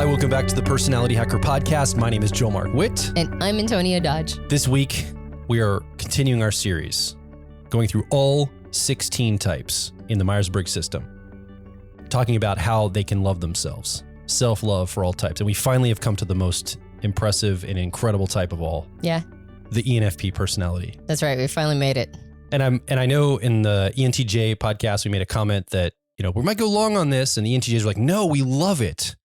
Hi, welcome back to the Personality Hacker Podcast. My name is Joel Mark Witt. And I'm Antonia Dodge. This week, we are continuing our series, going through all 16 types in the Myers-Briggs system, talking about how they can love themselves, self-love for all types. And we finally have come to the most impressive and incredible type of all. Yeah. The ENFP personality. That's right. We finally made it. And I know in the ENTJ podcast, we made a comment that, we might go long on this. And the ENTJs were like, no, we love it.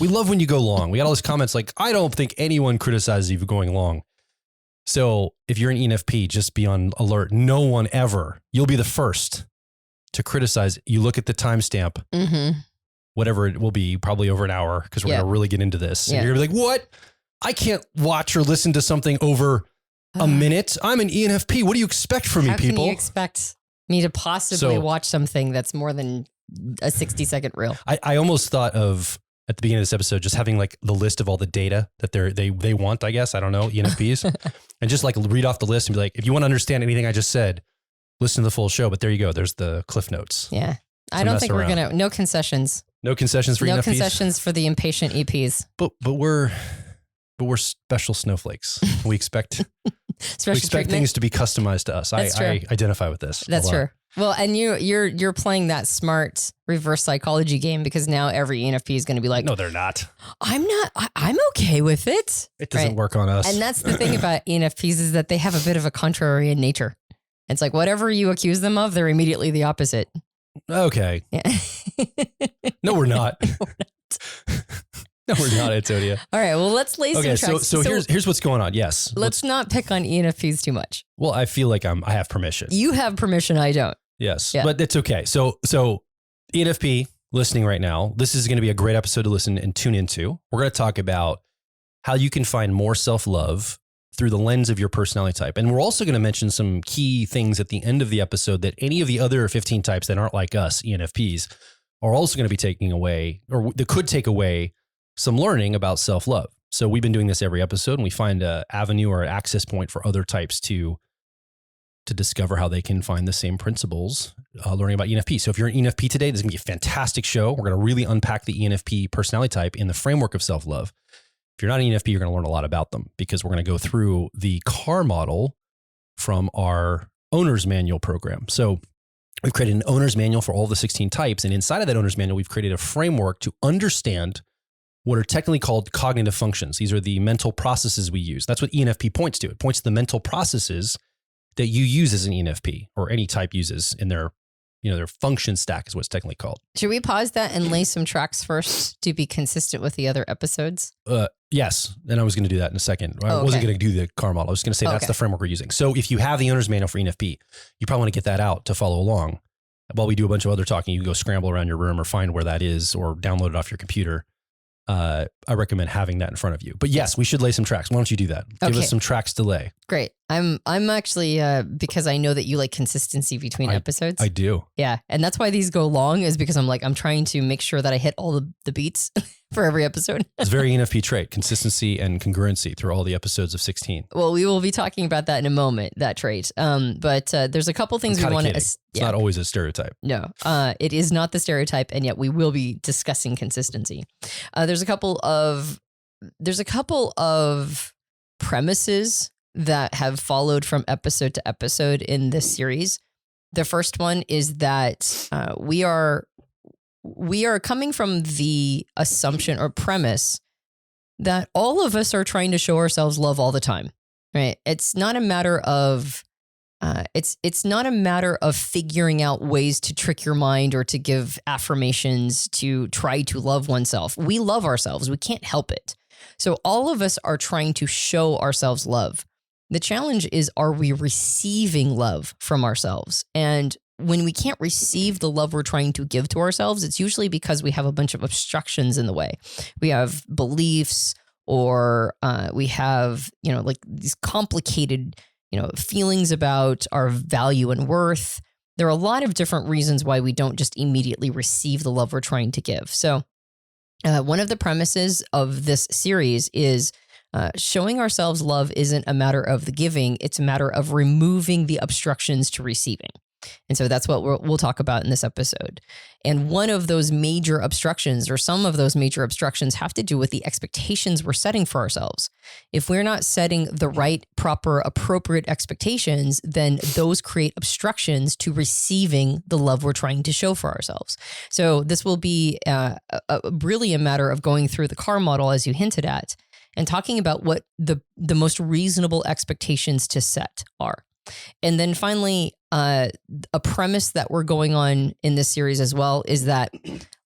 We love when you go long. We got all these comments like, I don't think anyone criticizes you for going long. So if you're an ENFP, just be on alert. No one ever, you'll be the first to criticize. You look at the timestamp, whatever it will be, probably over an hour, because we're going to really get into this. And you're going to be like, what? I can't watch or listen to something over a minute. I'm an ENFP. What do you expect from me, people? How can you expect me to possibly watch something that's more than a 60-second reel? I almost thought of, at the beginning of this episode, just having like the list of all the data that they want, I guess, I don't know, ENFPs, and just like read off the list and be like, if you want to understand anything I just said, listen to the full show. But there you go. There's the Cliff Notes. Yeah. I don't think we're going to, no concessions. No concessions for ENFPs? No concessions for the impatient EPs. But we're special snowflakes. We expect things to be customized to us. I identify with this. That's true. Well, and you're playing that smart reverse psychology game, because now every ENFP is going to be like, no, they're not. I'm not. I'm okay with it. It doesn't work on us. And that's the thing about ENFPs, is that they have a bit of a contrarian nature. It's like whatever you accuse them of, they're immediately the opposite. Okay. Yeah. No, we're not. No, we're not, Antonia. All right. Well, let's lay some tracks. So here's what's going on. Yes. Let's not pick on ENFPs too much. Well, I feel like I have permission. You have permission. I don't. Yes. Yeah. But it's okay. So ENFP listening right now, this is going to be a great episode to listen and tune into. We're going to talk about how you can find more self-love through the lens of your personality type. And we're also going to mention some key things at the end of the episode that any of the other 15 types that aren't like us, ENFPs, are also going to be taking away, or that could take away some learning about self-love. So we've been doing this every episode, and we find an avenue or an access point for other types to discover how they can find the same principles, learning about ENFP. So if you're an ENFP today, this is going to be a fantastic show. We're going to really unpack the ENFP personality type in the framework of self-love. If you're not an ENFP, you're going to learn a lot about them, because we're going to go through the CAR model from our owner's manual program. So we've created an owner's manual for all the 16 types. And inside of that owner's manual, we've created a framework to understand what are technically called cognitive functions. These are the mental processes we use. That's what ENFP points to. It points to the mental processes that you use as an ENFP, or any type uses in their function stack is what it's technically called. Should we pause that and lay some tracks first to be consistent with the other episodes? Yes. And I was going to do that in a second. I wasn't going to do the CAR model. I was going to say that's the framework we're using. So if you have the owner's manual for ENFP, you probably want to get that out to follow along. While we do a bunch of other talking, you can go scramble around your room or find where that is, or download it off your computer. I recommend having that in front of you. But yes, we should lay some tracks. Why don't you do that? Give us some tracks to lay. Great. I'm actually, because I know that you like consistency between episodes. I do. Yeah. And that's why these go long, is because I'm trying to make sure that I hit all the beats for every episode. It's a very ENFP trait, consistency and congruency through all the episodes of 16. Well, we will be talking about that in a moment, that trait. But there's a couple things we want to... It's not always a stereotype. No, it is not the stereotype. And yet we will be discussing consistency. There's a couple of premises that have followed from episode to episode in this series. The first one is that we are coming from the assumption or premise that all of us are trying to show ourselves love all the time, right? It's not a matter of it's not a matter of figuring out ways to trick your mind or to give affirmations to try to love oneself. We love ourselves. We can't help it. So all of us are trying to show ourselves love. The challenge is, are we receiving love from ourselves? And when we can't receive the love we're trying to give to ourselves, it's usually because we have a bunch of obstructions in the way. We have beliefs, or we have, like these complicated, feelings about our value and worth. There are a lot of different reasons why we don't just immediately receive the love we're trying to give. So one of the premises of this series is showing ourselves love isn't a matter of the giving. It's a matter of removing the obstructions to receiving. And so that's what we'll talk about in this episode. And one of those major obstructions, or some of those major obstructions, have to do with the expectations we're setting for ourselves. If we're not setting the right, proper, appropriate expectations, then those create obstructions to receiving the love we're trying to show for ourselves. So this will be really a matter of going through the car model, as you hinted at, and talking about what the most reasonable expectations to set are. And then finally, a premise that we're going on in this series as well is that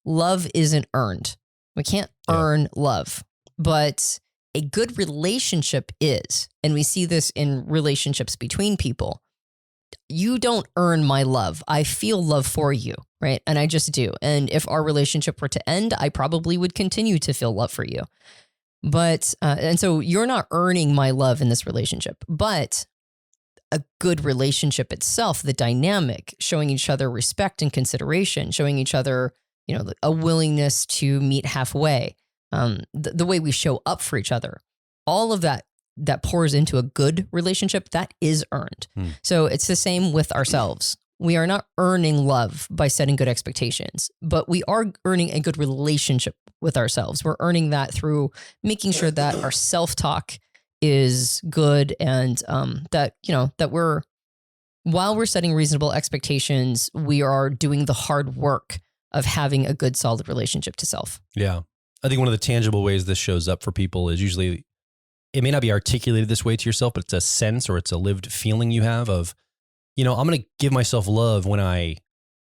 love isn't earned. We can't earn love, but a good relationship is. And we see this in relationships between people. You don't earn my love. I feel love for you, right? And I just do. And if our relationship were to end, I probably would continue to feel love for you. But, and so you're not earning my love in this relationship, but a good relationship itself, the dynamic, showing each other respect and consideration, showing each other, a willingness to meet halfway, the way we show up for each other, all of that pours into a good relationship that is earned. So it's the same with ourselves. We are not earning love by setting good expectations, but we are earning a good relationship with ourselves. We're earning that through making sure that our self-talk is good, and that while we're setting reasonable expectations, we are doing the hard work of having a good, solid relationship to self. Yeah. I think one of the tangible ways this shows up for people is usually, it may not be articulated this way to yourself, but it's a sense or it's a lived feeling you have of, I'm going to give myself love when I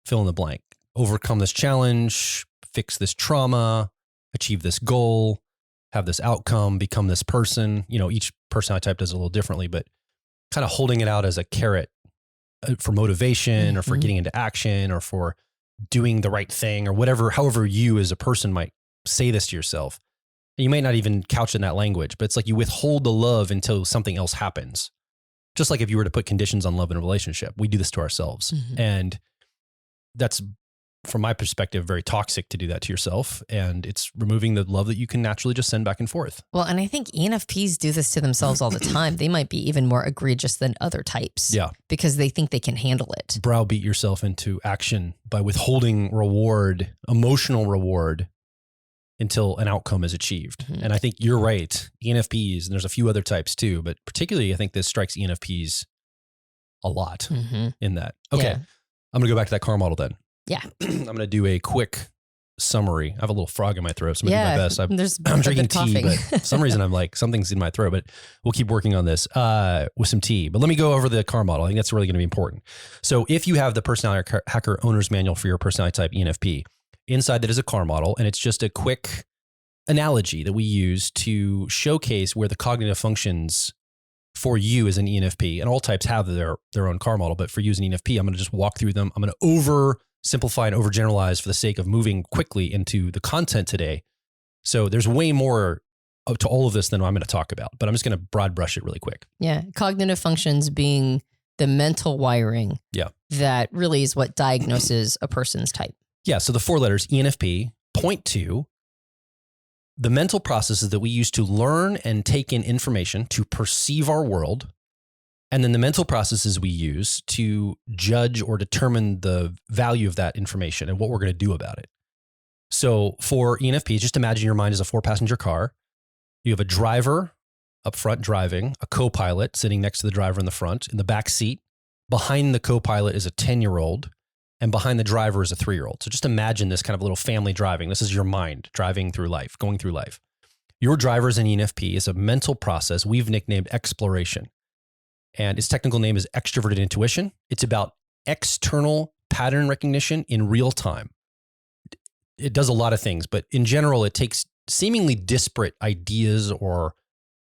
fill in the blank, overcome this challenge, fix this trauma, achieve this goal, have this outcome, become this person. Each personality type does it a little differently, but kind of holding it out as a carrot for motivation or for getting into action or for doing the right thing or whatever, however you as a person might say this to yourself. And you might not even couch it in that language, but it's like you withhold the love until something else happens. Just like if you were to put conditions on love in a relationship, we do this to ourselves. And that's, from my perspective, very toxic to do that to yourself. And it's removing the love that you can naturally just send back and forth. Well, and I think ENFPs do this to themselves all the time. They might be even more egregious than other types. Yeah. Because they think they can handle it. Browbeat yourself into action by withholding reward, emotional reward, until an outcome is achieved. And I think you're right. ENFPs, and there's a few other types too, but particularly I think this strikes ENFPs a lot in that. Okay. Yeah. I'm going to go back to that car model then. Yeah. I'm going to do a quick summary. I have a little frog in my throat, so I'm going to do my best. I'm drinking tea, but for some reason I'm like, something's in my throat, but we'll keep working on this with some tea. But let me go over the car model. I think that's really going to be important. So if you have the Personality Hacker Owner's Manual for your personality type ENFP, inside that is a car model, and it's just a quick analogy that we use to showcase where the cognitive functions for you as an ENFP, and all types have their own car model, but for you as an ENFP, I'm going to just walk through them. I'm going to oversimplify and overgeneralize for the sake of moving quickly into the content today. So there's way more to all of this than I'm going to talk about, but I'm just going to broad brush it really quick. Yeah. Cognitive functions being the mental wiring. Yeah. That really is what diagnoses a person's type. Yeah. So the 4 letters ENFP point to the mental processes that we use to learn and take in information to perceive our world, and then the mental processes we use to judge or determine the value of that information and what we're going to do about it. So for ENFPs, just imagine your mind is a 4-passenger car. You have a driver up front driving, a co-pilot sitting next to the driver in the front. In the back seat, behind the co-pilot is a 10-year-old, and behind the driver is a 3-year-old. So just imagine this kind of little family driving. This is your mind driving through life, going through life. Your driver as an ENFP is a mental process we've nicknamed exploration. And its technical name is extroverted intuition. It's about external pattern recognition in real time. It does a lot of things, but in general, it takes seemingly disparate ideas or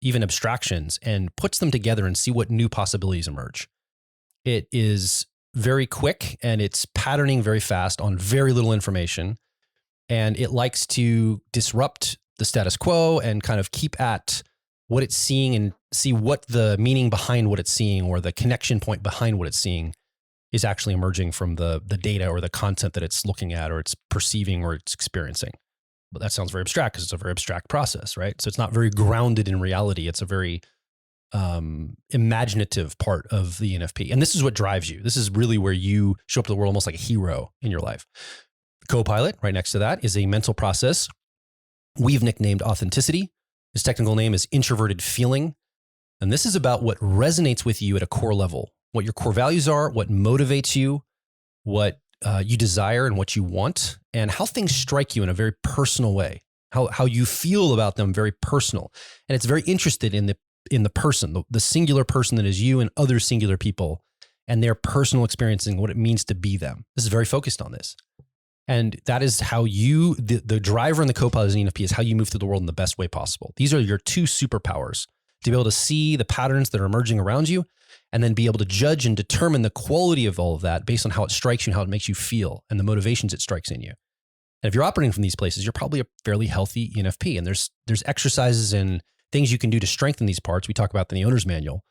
even abstractions and puts them together and see what new possibilities emerge. It is very quick and it's patterning very fast on very little information. And it likes to disrupt the status quo and kind of keep at what it's seeing and see what the meaning behind what it's seeing or the connection point behind what it's seeing is actually emerging from the data or the content that it's looking at or it's perceiving or it's experiencing. But that sounds very abstract because it's a very abstract process, right? So it's not very grounded in reality. It's a very imaginative part of the ENFP. And this is what drives you. This is really where you show up to the world almost like a hero in your life. Copilot, right next to that, is a mental process we've nicknamed authenticity. His technical name is introverted feeling. And this is about what resonates with you at a core level, what your core values are, what motivates you, what you desire and what you want, and how things strike you in a very personal way, how you feel about them, very personal. And it's very interested in the person, the singular person that is you and other singular people and their personal experience and what it means to be them. This is very focused on this. And that is how you, the driver and the co-pilot as an ENFP is how you move through the world in the best way possible. These are your two superpowers, to be able to see the patterns that are emerging around you and then be able to judge and determine the quality of all of that based on how it strikes you and how it makes you feel and the motivations it strikes in you. And if you're operating from these places, you're probably a fairly healthy ENFP. And there's exercises and things you can do to strengthen these parts. We talk about in the owner's manual,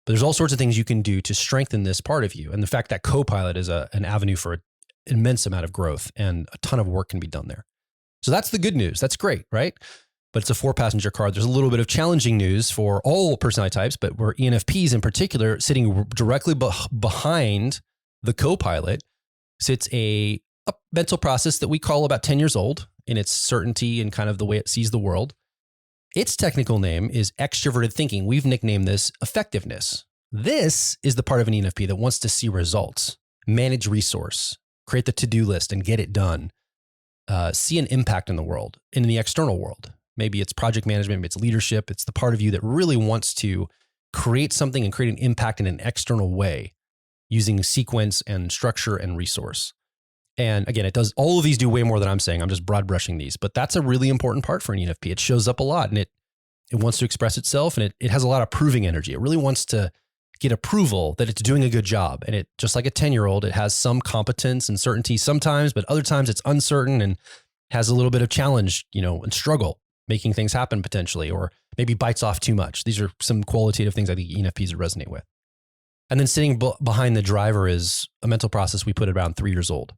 but there's all sorts of things you can do to strengthen this part of you. And the fact that co-pilot is an avenue for an immense amount of growth and a ton of work can be done there. So that's the good news. That's great, right? But it's a 4-passenger car. There's a little bit of challenging news for all personality types, but we're ENFPs in particular, sitting directly behind the co-pilot sits a mental process that we call about 10 years old in its certainty and kind of the way it sees the world. Its technical name is extroverted thinking. We've nicknamed this effectiveness. This is the part of an ENFP that wants to see results, manage resource, create the to-do list and get it done, see an impact in the world, in the external world. Maybe it's project management, maybe it's leadership. It's the part of you that really wants to create something and create an impact in an external way using sequence and structure and resource. And again, it does, all of these do way more than I'm saying. I'm just broad brushing these, but that's a really important part for an ENFP. It shows up a lot and it wants to express itself and it has a lot of proving energy. It really wants to get approval that it's doing a good job. And it, just like a 10-year-old, it has some competence and certainty sometimes, but other times it's uncertain and has a little bit of challenge, and struggle making things happen potentially, or maybe bites off too much. These are some qualitative things I think ENFPs resonate with. And then sitting behind the driver is a mental process we put around 3 years old.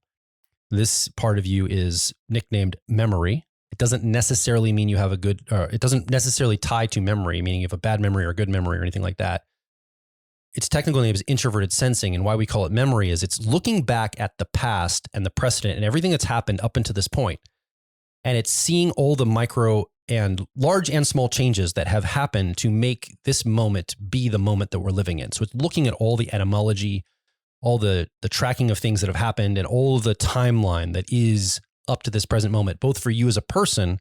This part of you is nicknamed memory. It doesn't necessarily mean you have it doesn't necessarily tie to memory, meaning you have a bad memory or a good memory or anything like that. Its technical name is introverted sensing. And why we call it memory is it's looking back at the past and the precedent and everything that's happened up until this point. And it's seeing all the micro and large and small changes that have happened to make this moment be the moment that we're living in. So it's looking at all the etymology, all the tracking of things that have happened and all the timeline that is up to this present moment, both for you as a person,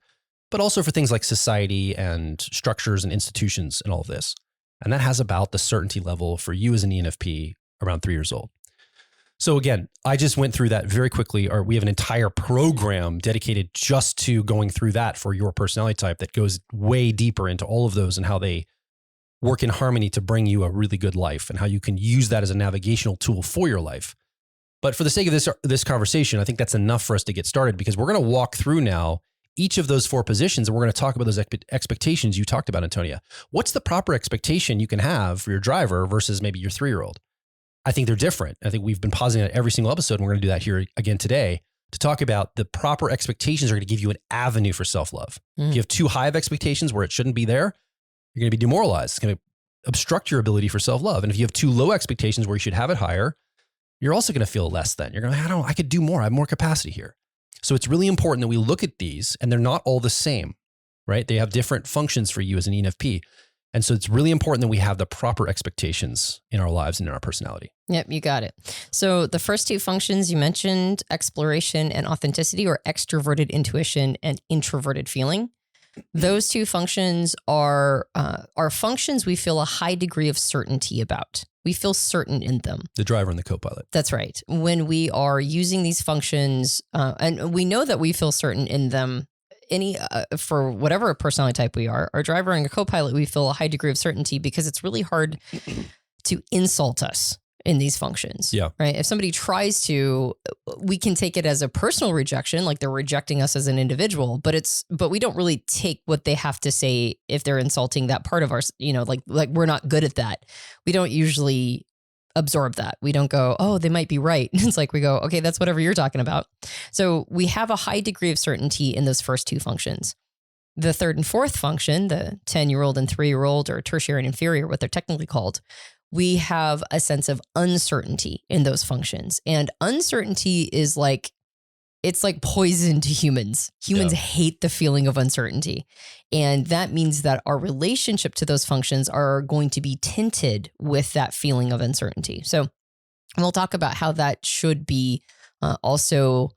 but also for things like society and structures and institutions and all of this. And that has about the certainty level for you as an ENFP around 3 years old. So again, I just went through that very quickly, or we have an entire program dedicated just to going through that for your personality type that goes way deeper into all of those and how they work in harmony to bring you a really good life and how you can use that as a navigational tool for your life. But for the sake of this conversation, I think that's enough for us to get started because we're going to walk through now each of those 4 positions and we're going to talk about those expectations you talked about, Antonia. What's the proper expectation you can have for your driver versus maybe your 3-year-old? I think they're different. I think we've been pausing at every single episode and we're going to do that here again today to talk about the proper expectations are going to give you an avenue for self-love. If you have too high of expectations where it shouldn't be there, you're going to be demoralized. It's going to obstruct your ability for self-love. And if you have too low expectations where you should have it higher, you're also going to feel less than. You're going to, I could do more. I have more capacity here. So it's really important that we look at these and they're not all the same, right? They have different functions for you as an ENFP. And so it's really important that we have the proper expectations in our lives and in our personality. Yep, you got it. So the first 2 functions you mentioned, exploration and authenticity, or extroverted intuition and introverted feeling. Those 2 functions are functions we feel a high degree of certainty about. We feel certain in them. The driver and the co-pilot. That's right. When we are using these functions, and we know that we feel certain in them, for whatever personality type we are, our driver and a co-pilot, we feel a high degree of certainty because it's really hard to insult us in these functions. Yeah. Right. If somebody tries to, we can take it as a personal rejection, like they're rejecting us as an individual, but we don't really take what they have to say if they're insulting that part of our, like we're not good at that. We don't usually absorb that. We don't go, oh, they might be right. It's like we go, okay, that's whatever you're talking about. So we have a high degree of certainty in those first 2 functions. the third and fourth function, the 10-year-old and 3-year-old, or tertiary and inferior, what they're technically called, we have a sense of uncertainty in those functions. And uncertainty is like, it's like poison to humans. Humans hate the feeling of uncertainty. And that means that our relationship to those functions are going to be tinted with that feeling of uncertainty. So we'll talk about how that should be also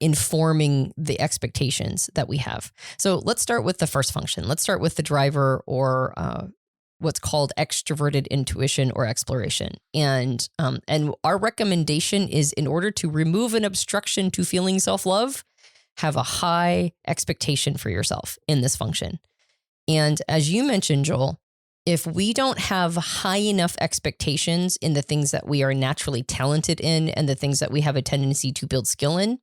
informing the expectations that we have. So let's start with the first function. Let's start with the driver, or what's called extroverted intuition or exploration. And our recommendation is, in order to remove an obstruction to feeling self-love, have a high expectation for yourself in this function. And as you mentioned, Joel, if we don't have high enough expectations in the things that we are naturally talented in and the things that we have a tendency to build skill in,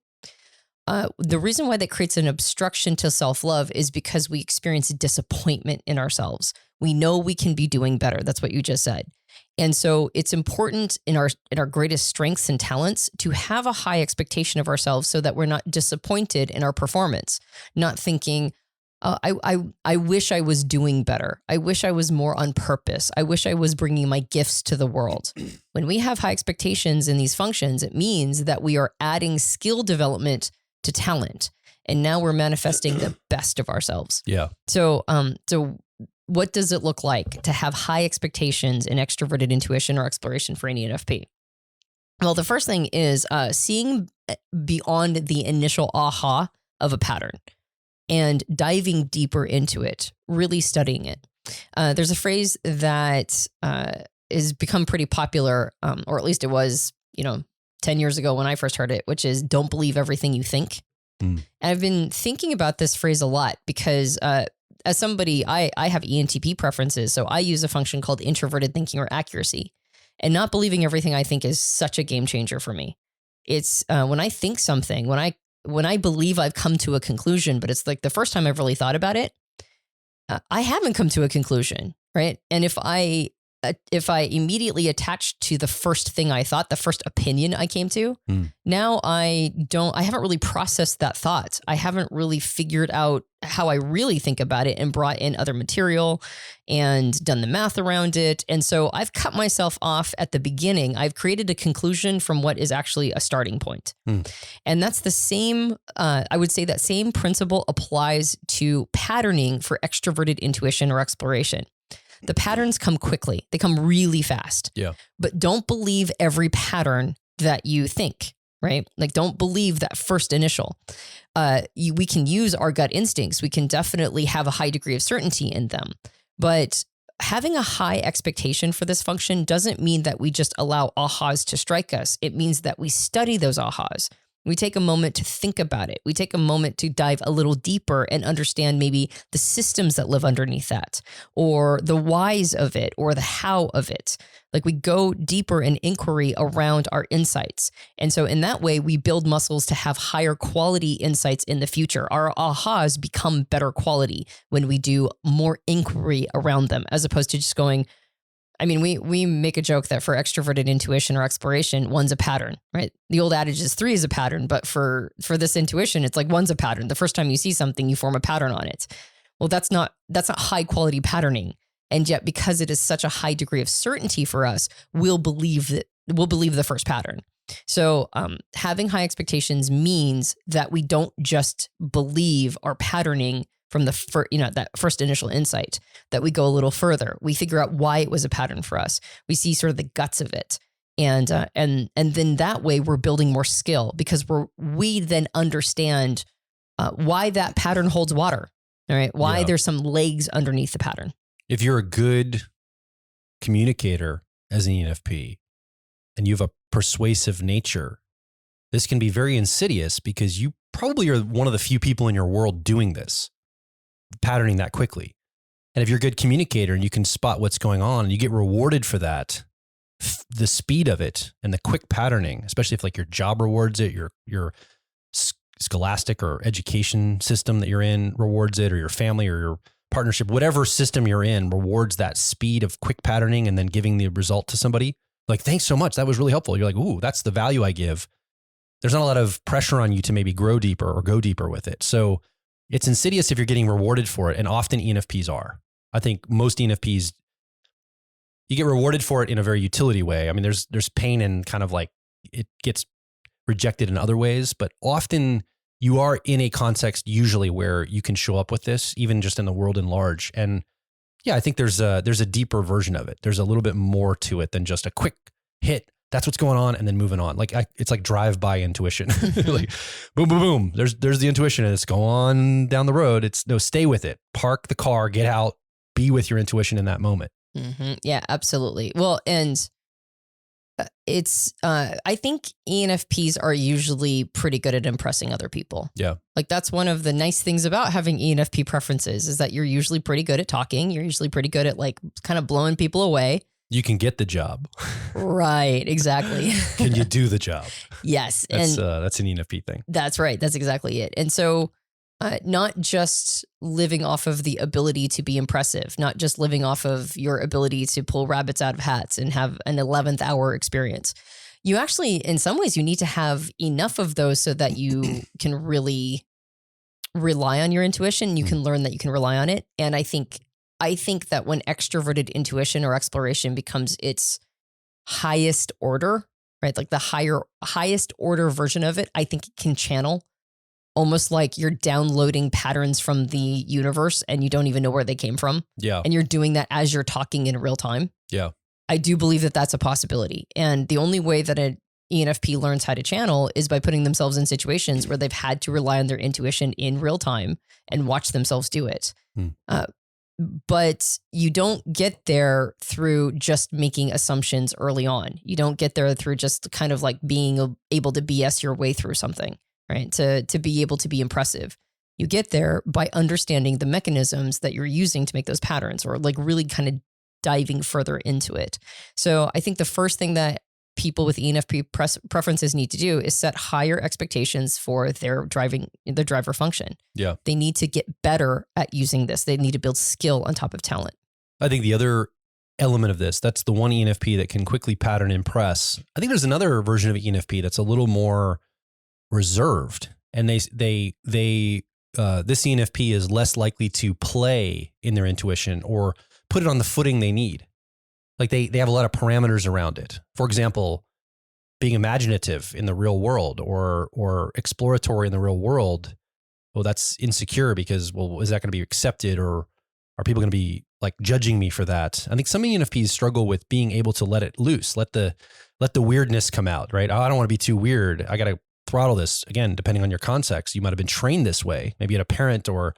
the reason why that creates an obstruction to self-love is because we experience disappointment in ourselves. We know we can be doing better. That's what you just said. And so it's important in our greatest strengths and talents to have a high expectation of ourselves, so that we're not disappointed in our performance, not thinking, I wish I was doing better. I wish I was more on purpose. I wish I was bringing my gifts to the world. When we have high expectations in these functions, it means that we are adding skill development to talent. And now we're manifesting the best of ourselves. Yeah. So what does it look like to have high expectations in extroverted intuition or exploration for an ENFP? Well, the first thing is seeing beyond the initial aha of a pattern and diving deeper into it, really studying it. There's a phrase that has become pretty popular, or at least it was, 10 years ago when I first heard it, which is, don't believe everything you think. And I've been thinking about this phrase a lot because as somebody, I have ENTP preferences. So I use a function called introverted thinking or accuracy. And not believing everything I think is such a game changer for me. It's when I think something, when I believe I've come to a conclusion, but it's like the first time I've really thought about it, I haven't come to a conclusion, right? And if I immediately attach to the first thing I thought, the first opinion I came to, now I haven't really processed that thought. I haven't really figured out how I really think about it and brought in other material and done the math around it. And so I've cut myself off at the beginning. I've created a conclusion from what is actually a starting point. And that's the same, I would say that same principle applies to patterning for extroverted intuition or exploration. The patterns come quickly. They come really fast. Yeah. But don't believe every pattern that you think, right? Like, don't believe that first initial. We can use our gut instincts. We can definitely have a high degree of certainty in them. But having a high expectation for this function doesn't mean that we just allow ahas to strike us. It means that we study those ahas. We take a moment to think about it. We take a moment to dive a little deeper and understand maybe the systems that live underneath that, or the whys of it, or the how of it. Like, we go deeper in inquiry around our insights. And so in that way, we build muscles to have higher quality insights in the future. Our ahas become better quality when we do more inquiry around them, as opposed to just going, we make a joke that for extroverted intuition or exploration, one's a pattern, right? The old adage is 3 is a pattern, but for this intuition, it's like one's a pattern. The first time you see something, you form a pattern on it. Well, that's not high quality patterning. And yet, because it is such a high degree of certainty for us, we'll believe the first pattern. So having high expectations means that we don't just believe our patterning from that first initial insight, that we go a little further. We figure out why it was a pattern for us. We see sort of the guts of it. And then that way we're building more skill, because we then understand why that pattern holds water. All right. Why there's some legs underneath the pattern. If you're a good communicator as an ENFP and you have a persuasive nature, this can be very insidious, because you probably are one of the few people in your world doing this, patterning that quickly. And if you're a good communicator and you can spot what's going on and you get rewarded for that, the speed of it and the quick patterning, especially if like your job rewards it, your scholastic or education system that you're in rewards it, or your family or your partnership, whatever system you're in rewards that speed of quick patterning and then giving the result to somebody. Like, thanks so much. That was really helpful. You're like, ooh, that's the value I give. There's not a lot of pressure on you to maybe grow deeper or go deeper with it. So It's insidious if you're getting rewarded for it. And often ENFPs are. I think most ENFPs, you get rewarded for it in a very utility way. I mean, there's pain and kind of like it gets rejected in other ways, but often you are in a context usually where you can show up with this, even just in the world in large. And yeah, I think there's a deeper version of it. There's a little bit more to it than just a quick hit. That's what's going on, and then moving on. Like it's like drive-by intuition. Like boom, boom, boom. There's the intuition, and it's go on down the road. It's no, stay with it. Park the car, get out, be with your intuition in that moment. Mm-hmm. Yeah, absolutely. Well, and it's I think ENFPs are usually pretty good at impressing other people. Yeah. Like that's one of the nice things about having ENFP preferences is that you're usually pretty good at talking. You're usually pretty good at like kind of blowing people away. You can get the job. Right, exactly. Can you do the job? Yes. That's an ENFP thing. That's right. That's exactly it. And so not just living off of the ability to be impressive, not just living off of your ability to pull rabbits out of hats and have an 11th hour experience. You actually, in some ways, you need to have enough of those so that you can really rely on your intuition. You can learn that you can rely on it. And I think that when extroverted intuition or exploration becomes its highest order, right? Like the highest order version of it, I think it can channel almost like you're downloading patterns from the universe and you don't even know where they came from. Yeah. And you're doing that as you're talking in real time. Yeah. I do believe that that's a possibility. And the only way that an ENFP learns how to channel is by putting themselves in situations where they've had to rely on their intuition in real time and watch themselves do it. But you don't get there through just making assumptions early on. You don't get there through just kind of like being able to BS your way through something, right? To be able to be impressive. You get there by understanding the mechanisms that you're using to make those patterns or like really kind of diving further into it. So I think the first thing that people with ENFP preferences need to do is set higher expectations for their driver function. Yeah. They need to get better at using this. They need to build skill on top of talent. I think the other element of this, that's the one ENFP that can quickly pattern impress. I think there's another version of ENFP that's a little more reserved, and this ENFP is less likely to play in their intuition or put it on the footing they need. Like they have a lot of parameters around it. For example, being imaginative in the real world or exploratory in the real world. Well, that's insecure because, well, is that going to be accepted, or are people going to be like judging me for that? I think some ENFPs struggle with being able to let it loose, let the weirdness come out, right? Oh, I don't want to be too weird. I got to throttle this. Again, depending on your context, you might have been trained this way. Maybe at a parent or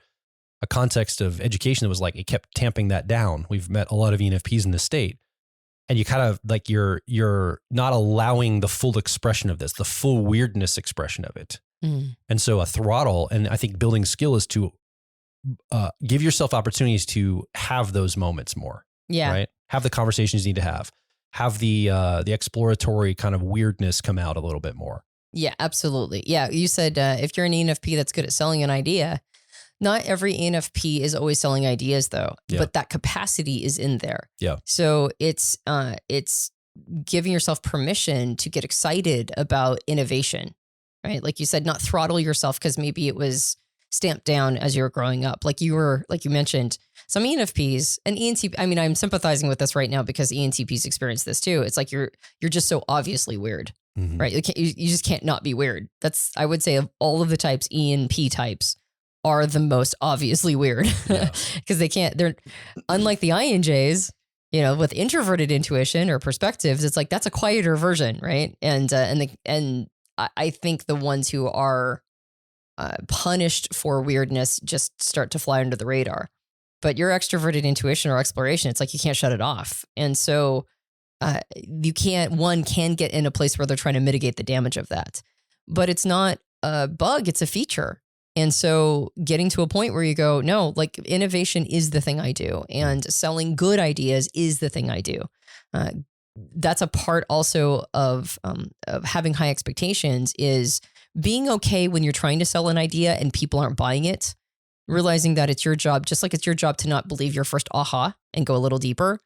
a context of education that was like, it kept tamping that down. We've met a lot of ENFPs in this state. And you kind of like, you're not allowing the full expression of this, the full weirdness expression of it. And so a throttle, and I think building skill is to give yourself opportunities to have those moments more. Yeah. Right. Have the conversations you need to have the exploratory kind of weirdness come out a little bit more. Yeah, absolutely. Yeah. You said, if you're an ENFP that's good at selling an idea, not every ENFP is always selling ideas though, but that capacity is in there. Yeah. So it's giving yourself permission to get excited about innovation, right? Like you said, not throttle yourself because maybe it was stamped down as you were growing up. Like you mentioned, some ENFPs and ENTP. I mean, I'm sympathizing with this right now because ENTPs experience this too. It's like you're just so obviously weird, right? You just can't not be weird. That's, I would say, of all of the types, ENP types are the most obviously weird because they're unlike the INJs, with introverted intuition or perspectives. It's like, that's a quieter version. Right. And I think the ones who are punished for weirdness just start to fly under the radar, but your extroverted intuition or exploration, it's like, you can't shut it off. And so one can get in a place where they're trying to mitigate the damage of that, but it's not a bug, it's a feature. And so getting to a point where you go, no, like innovation is the thing I do, and selling good ideas is the thing I do. That's a part also of having high expectations, is being okay when you're trying to sell an idea and people aren't buying it, realizing that it's your job, just like it's your job to not believe your first aha and go a little deeper.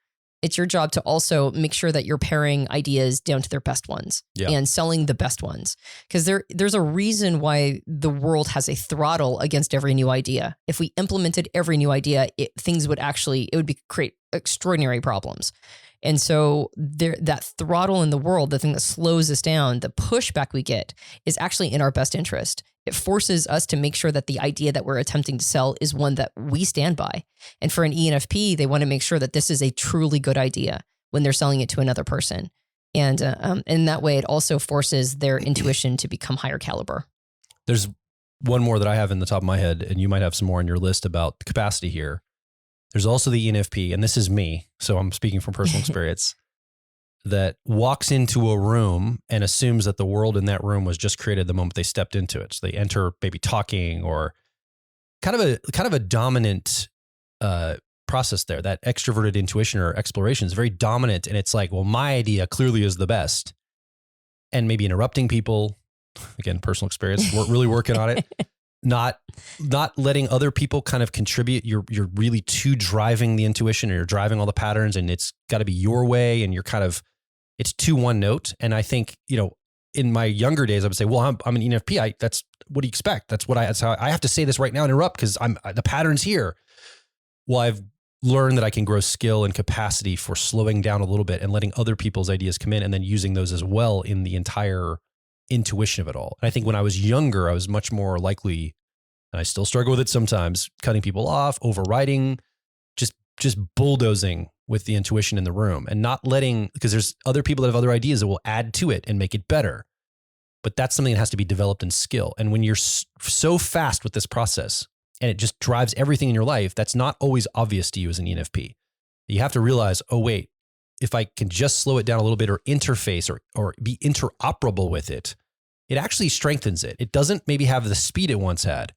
It's your job to also make sure that you're paring ideas down to their best ones and selling the best ones. Because there's a reason why the world has a throttle against every new idea. If we implemented every new idea, it would create extraordinary problems. And so that throttle in the world, the thing that slows us down, the pushback we get is actually in our best interest. It forces us to make sure that the idea that we're attempting to sell is one that we stand by. And for an ENFP, they want to make sure that this is a truly good idea when they're selling it to another person. And in that way, it also forces their intuition to become higher caliber. There's one more that I have in the top of my head, and you might have some more on your list about capacity here. There's also the ENFP, and this is me, so I'm speaking from personal experience, that walks into a room and assumes that the world in that room was just created the moment they stepped into it. So they enter maybe talking or kind of a dominant process there. That extroverted intuition or exploration is very dominant, and it's like, well, my idea clearly is the best, and maybe interrupting people. Again, personal experience. We're really working on it. Not letting other people kind of contribute. You're really too driving the intuition, or you're driving all the patterns, and it's got to be your way, and it's too one note. And I think, in my younger days, I would say, well, I'm an ENFP. That's what do you expect? That's how I have to say this right now and interrupt because the pattern's here. Well, I've learned that I can grow skill and capacity for slowing down a little bit and letting other people's ideas come in, and then using those as well in the entire intuition of it all. And I think when I was younger, I was much more likely, and I still struggle with it sometimes, cutting people off, overriding, just bulldozing with the intuition in the room and not letting, because there's other people that have other ideas that will add to it and make it better. But that's something that has to be developed in skill. And when you're so fast with this process and it just drives everything in your life, that's not always obvious to you as an ENFP. You have to realize, oh, wait, if I can just slow it down a little bit or interface or be interoperable with it, it actually strengthens it. It doesn't maybe have the speed it once had,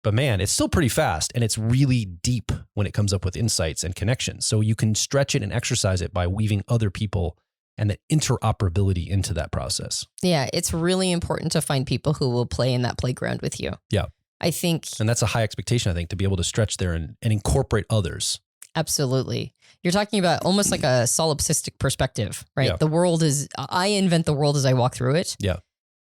but man, it's still pretty fast, and it's really deep when it comes up with insights and connections. So you can stretch it and exercise it by weaving other people and the interoperability into that process. Yeah, it's really important to find people who will play in that playground with you. Yeah. I think. And that's a high expectation, I think, to be able to stretch there and incorporate others. Absolutely. You're talking about almost like a solipsistic perspective, right? Yeah. I invent the world as I walk through it. Yeah.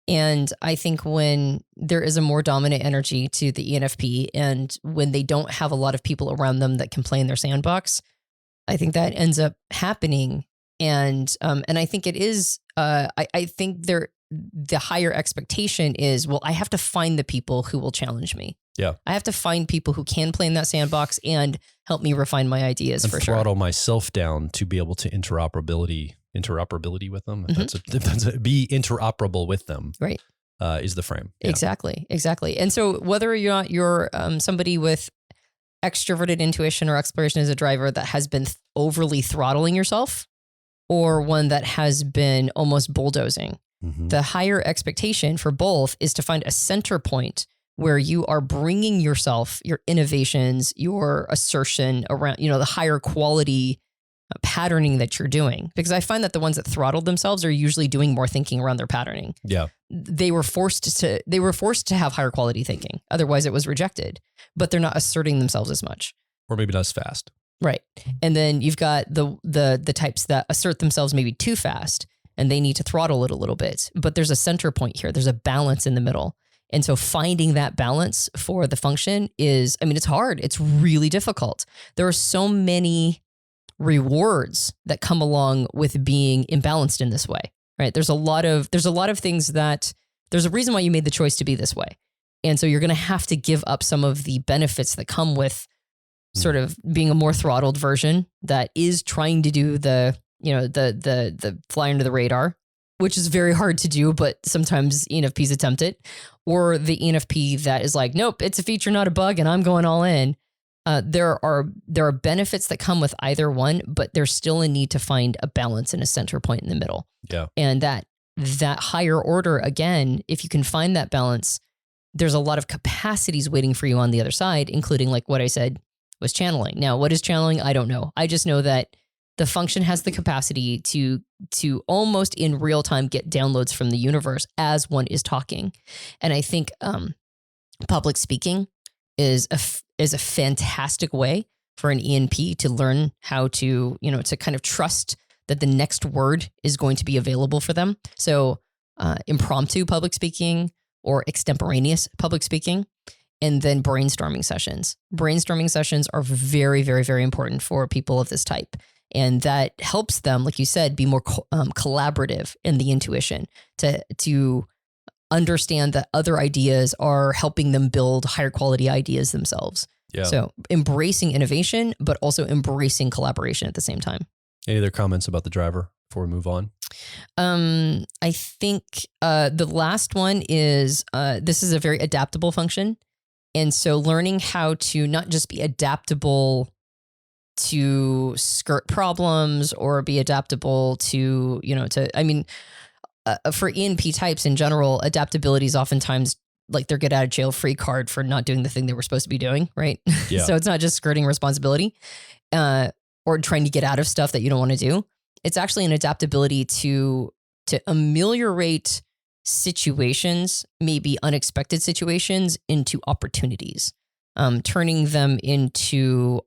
And I think when there is a more dominant energy to the ENFP and when they don't have a lot of people around them that can play in their sandbox, I think that ends up happening. And I think it is, I think the higher expectation is, well, I have to find the people who will challenge me. Yeah. I have to find people who can play in that sandbox and help me refine my ideas and for sure. Throttle myself down to be able to interoperability with them. Mm-hmm. Be interoperable with them. Right. Is the frame. Yeah. Exactly. And so whether or not you're somebody with extroverted intuition or exploration as a driver that has been overly throttling yourself, or one that has been almost bulldozing, the higher expectation for both is to find a center point where you are bringing yourself, your innovations, your assertion around, the higher quality patterning that you're doing. Because I find that the ones that throttled themselves are usually doing more thinking around their patterning. Yeah. They were forced to have higher quality thinking. Otherwise it was rejected, but they're not asserting themselves as much. Or maybe not as fast. Right. And then you've got the types that assert themselves maybe too fast and they need to throttle it a little bit. But there's a center point here. There's a balance in the middle. And so finding that balance for the function it's hard. It's really difficult. There are so many rewards that come along with being imbalanced in this way, right? There's a lot of things that there's a reason why you made the choice to be this way. And so you're going to have to give up some of the benefits that come with sort of being a more throttled version that is trying to do the fly under the radar, which is very hard to do, but sometimes ENFPs attempt it, or the ENFP that is like, nope, it's a feature, not a bug, and I'm going all in. There are benefits that come with either one, but there's still a need to find a balance and a center point in the middle. Yeah. And that higher order, again, if you can find that balance, there's a lot of capacities waiting for you on the other side, including like what I said was channeling. Now, what is channeling? I don't know. I just know that the function has the capacity to almost in real time get downloads from the universe as one is talking. And I think public speaking is a fantastic way for an ENP to learn how to, to kind of trust that the next word is going to be available for them. So impromptu public speaking or extemporaneous public speaking, and then brainstorming sessions. Brainstorming sessions are very, very, very important for people of this type. And that helps them, like you said, be more collaborative in the intuition to understand that other ideas are helping them build higher quality ideas themselves. Yeah. So embracing innovation, but also embracing collaboration at the same time. Any other comments about the driver before we move on? I think the last one is this is a very adaptable function. And so learning how to not just be adaptable to skirt problems or be adaptable to, for ENP types in general, adaptability is oftentimes like their get out of jail free card for not doing the thing they were supposed to be doing, right? Yeah. So it's not just skirting responsibility or trying to get out of stuff that you don't want to do. It's actually an adaptability to ameliorate situations, maybe unexpected situations, into opportunities, turning them into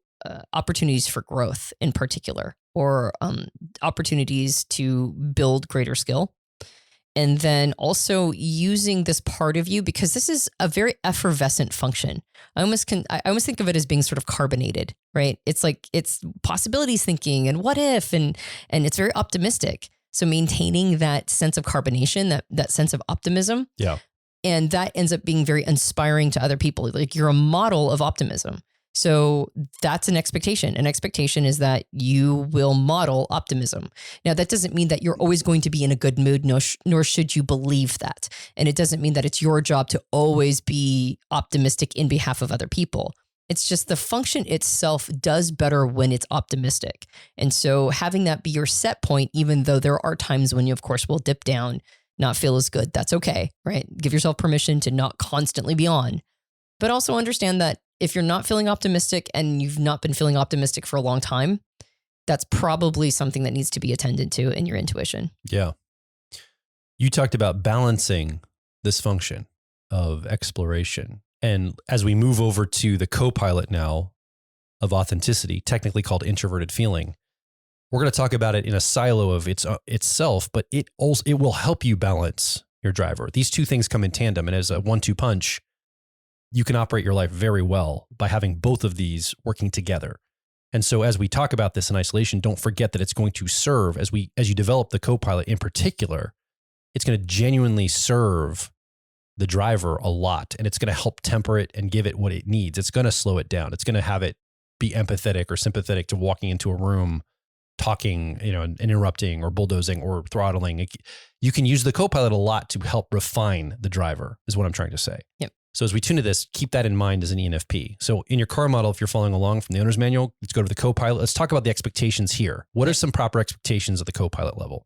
opportunities for growth in particular, or opportunities to build greater skill. And then also using this part of you, because this is a very effervescent function. I almost think of it as being sort of carbonated, right? It's like it's possibilities thinking and what if, and it's very optimistic. So maintaining that sense of carbonation, that sense of optimism. Yeah. And that ends up being very inspiring to other people. Like you're a model of optimism. So that's an expectation. An expectation is that you will model optimism. Now, that doesn't mean that you're always going to be in a good mood, nor should you believe that. And it doesn't mean that it's your job to always be optimistic in behalf of other people. It's just the function itself does better when it's optimistic. And so having that be your set point, even though there are times when you, of course, will dip down, not feel as good, that's okay, right? Give yourself permission to not constantly be on. But also understand that if you're not feeling optimistic and you've not been feeling optimistic for a long time, that's probably something that needs to be attended to in your intuition. Yeah. You talked about balancing this function of exploration. And as we move over to the co-pilot now of authenticity, technically called introverted feeling, we're going to talk about it in a silo of itself, but it will help you balance your driver. These two things come in tandem, and as a 1-2 punch, you can operate your life very well by having both of these working together. And so as we talk about this in isolation, don't forget that it's going to serve as you develop the co-pilot in particular, it's going to genuinely serve the driver a lot, and it's going to help temper it and give it what it needs. It's going to slow it down. It's going to have it be empathetic or sympathetic to walking into a room, talking, and interrupting or bulldozing or throttling. You can use the co-pilot a lot to help refine the driver, is what I'm trying to say. Yep. So as we tune to this, keep that in mind as an ENFP. So in your car model, if you're following along from the owner's manual, let's go to the co-pilot. Let's talk about the expectations here. What are some proper expectations at the co-pilot level?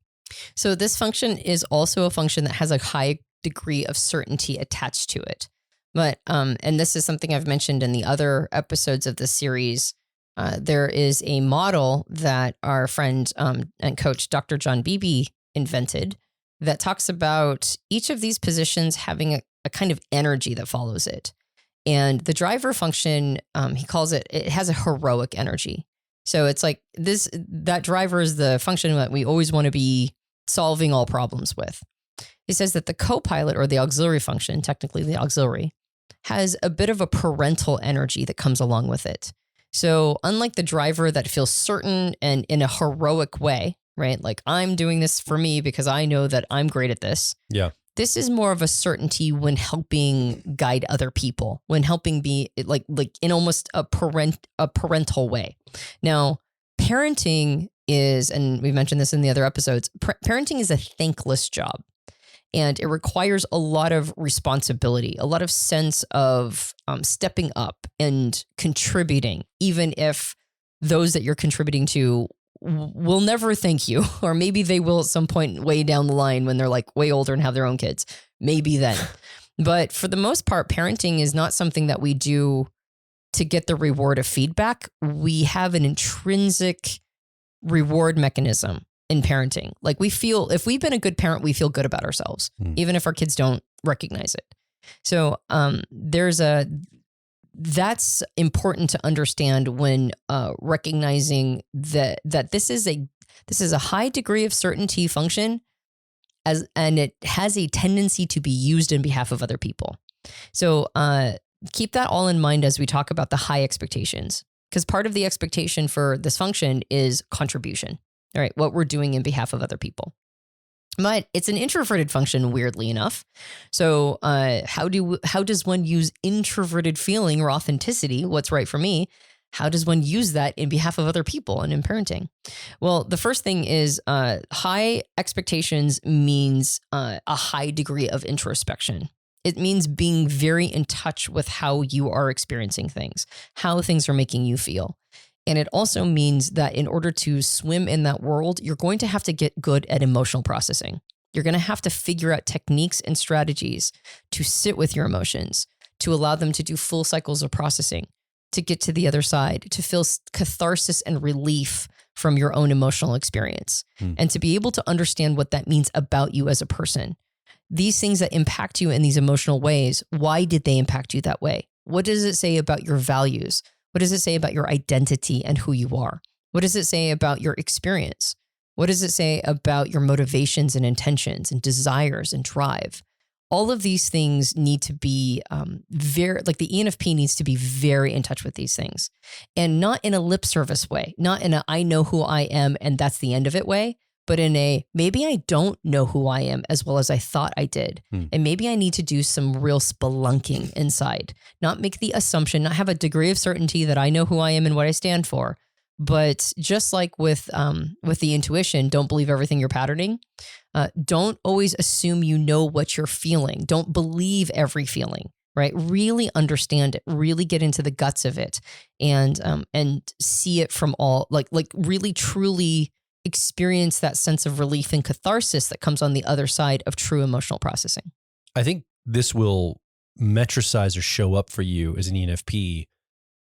So this function is also a function that has a high degree of certainty attached to it. But, and this is something I've mentioned in the other episodes of this series, there is a model that our friend and coach, Dr. John Beebe, invented that talks about each of these positions having a kind of energy that follows it. And the driver function, he calls it has a heroic energy. So it's like that driver is the function that we always want to be solving all problems with. He says that the co-pilot, or the auxiliary function, technically the auxiliary, has a bit of a parental energy that comes along with it. So unlike the driver that feels certain and in a heroic way, right? Like I'm doing this for me because I know that I'm great at this. Yeah. This is more of a certainty when helping guide other people, when helping be like in almost a parental way. Now, parenting is, and we've mentioned this in the other episodes, parenting is a thankless job. And it requires a lot of responsibility, a lot of sense of stepping up and contributing, even if those that you're contributing to will never thank you, or maybe they will at some point way down the line when they're like way older and have their own kids, maybe then. But for the most part, parenting is not something that we do to get the reward of feedback. We have an intrinsic reward mechanism in parenting. Like we feel, if we've been a good parent, we feel good about ourselves, even if our kids don't recognize it. So there's that's important to understand when recognizing that this is a high degree of certainty function, and it has a tendency to be used in behalf of other people. So keep that all in mind as we talk about the high expectations, because part of the expectation for this function is contribution. All right, what we're doing in behalf of other people. But it's an introverted function, weirdly enough. So how does one use introverted feeling or authenticity, what's right for me? How does one use that in behalf of other people and in parenting? Well, the first thing is high expectations means a high degree of introspection. It means being very in touch with how you are experiencing things, how things are making you feel. And it also means that in order to swim in that world, you're going to have to get good at emotional processing. You're going to have to figure out techniques and strategies to sit with your emotions, to allow them to do full cycles of processing, to get to the other side, to feel catharsis and relief from your own emotional experience, and to be able to understand what that means about you as a person. These things that impact you in these emotional ways, why did they impact you that way? What does it say about your values? What does it say about your identity and who you are? What does it say about your experience? What does it say about your motivations and intentions and desires and drive? All of these things need to be the ENFP needs to be very in touch with these things, and not in a lip service way, not in a I know who I am and that's the end of it way, but in a maybe I don't know who I am as well as I thought I did. And maybe I need to do some real spelunking inside, not make the assumption, not have a degree of certainty that I know who I am and what I stand for. But just like with the intuition, don't believe everything you're patterning. Don't always assume you know what you're feeling. Don't believe every feeling, right? Really understand it, really get into the guts of it, and see it from all, like really truly experience that sense of relief and catharsis that comes on the other side of true emotional processing. I think this will metricize or show up for you as an ENFP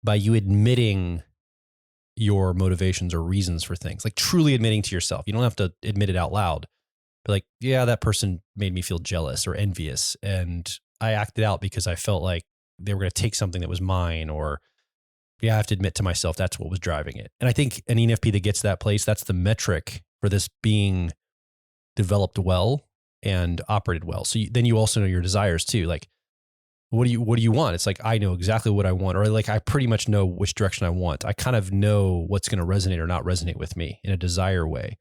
by you admitting your motivations or reasons for things, like truly admitting to yourself. You don't have to admit it out loud, but like, yeah, that person made me feel jealous or envious, and I acted out because I felt like they were going to take something that was mine, or yeah, I have to admit to myself that's what was driving it. And I think an ENFP that gets to that place, that's the metric for this being developed well and operated well. So then you also know your desires too. Like, what do you want? It's like, I know exactly what I want, or like, I pretty much know which direction I want. I kind of know what's going to resonate or not resonate with me in a desire way.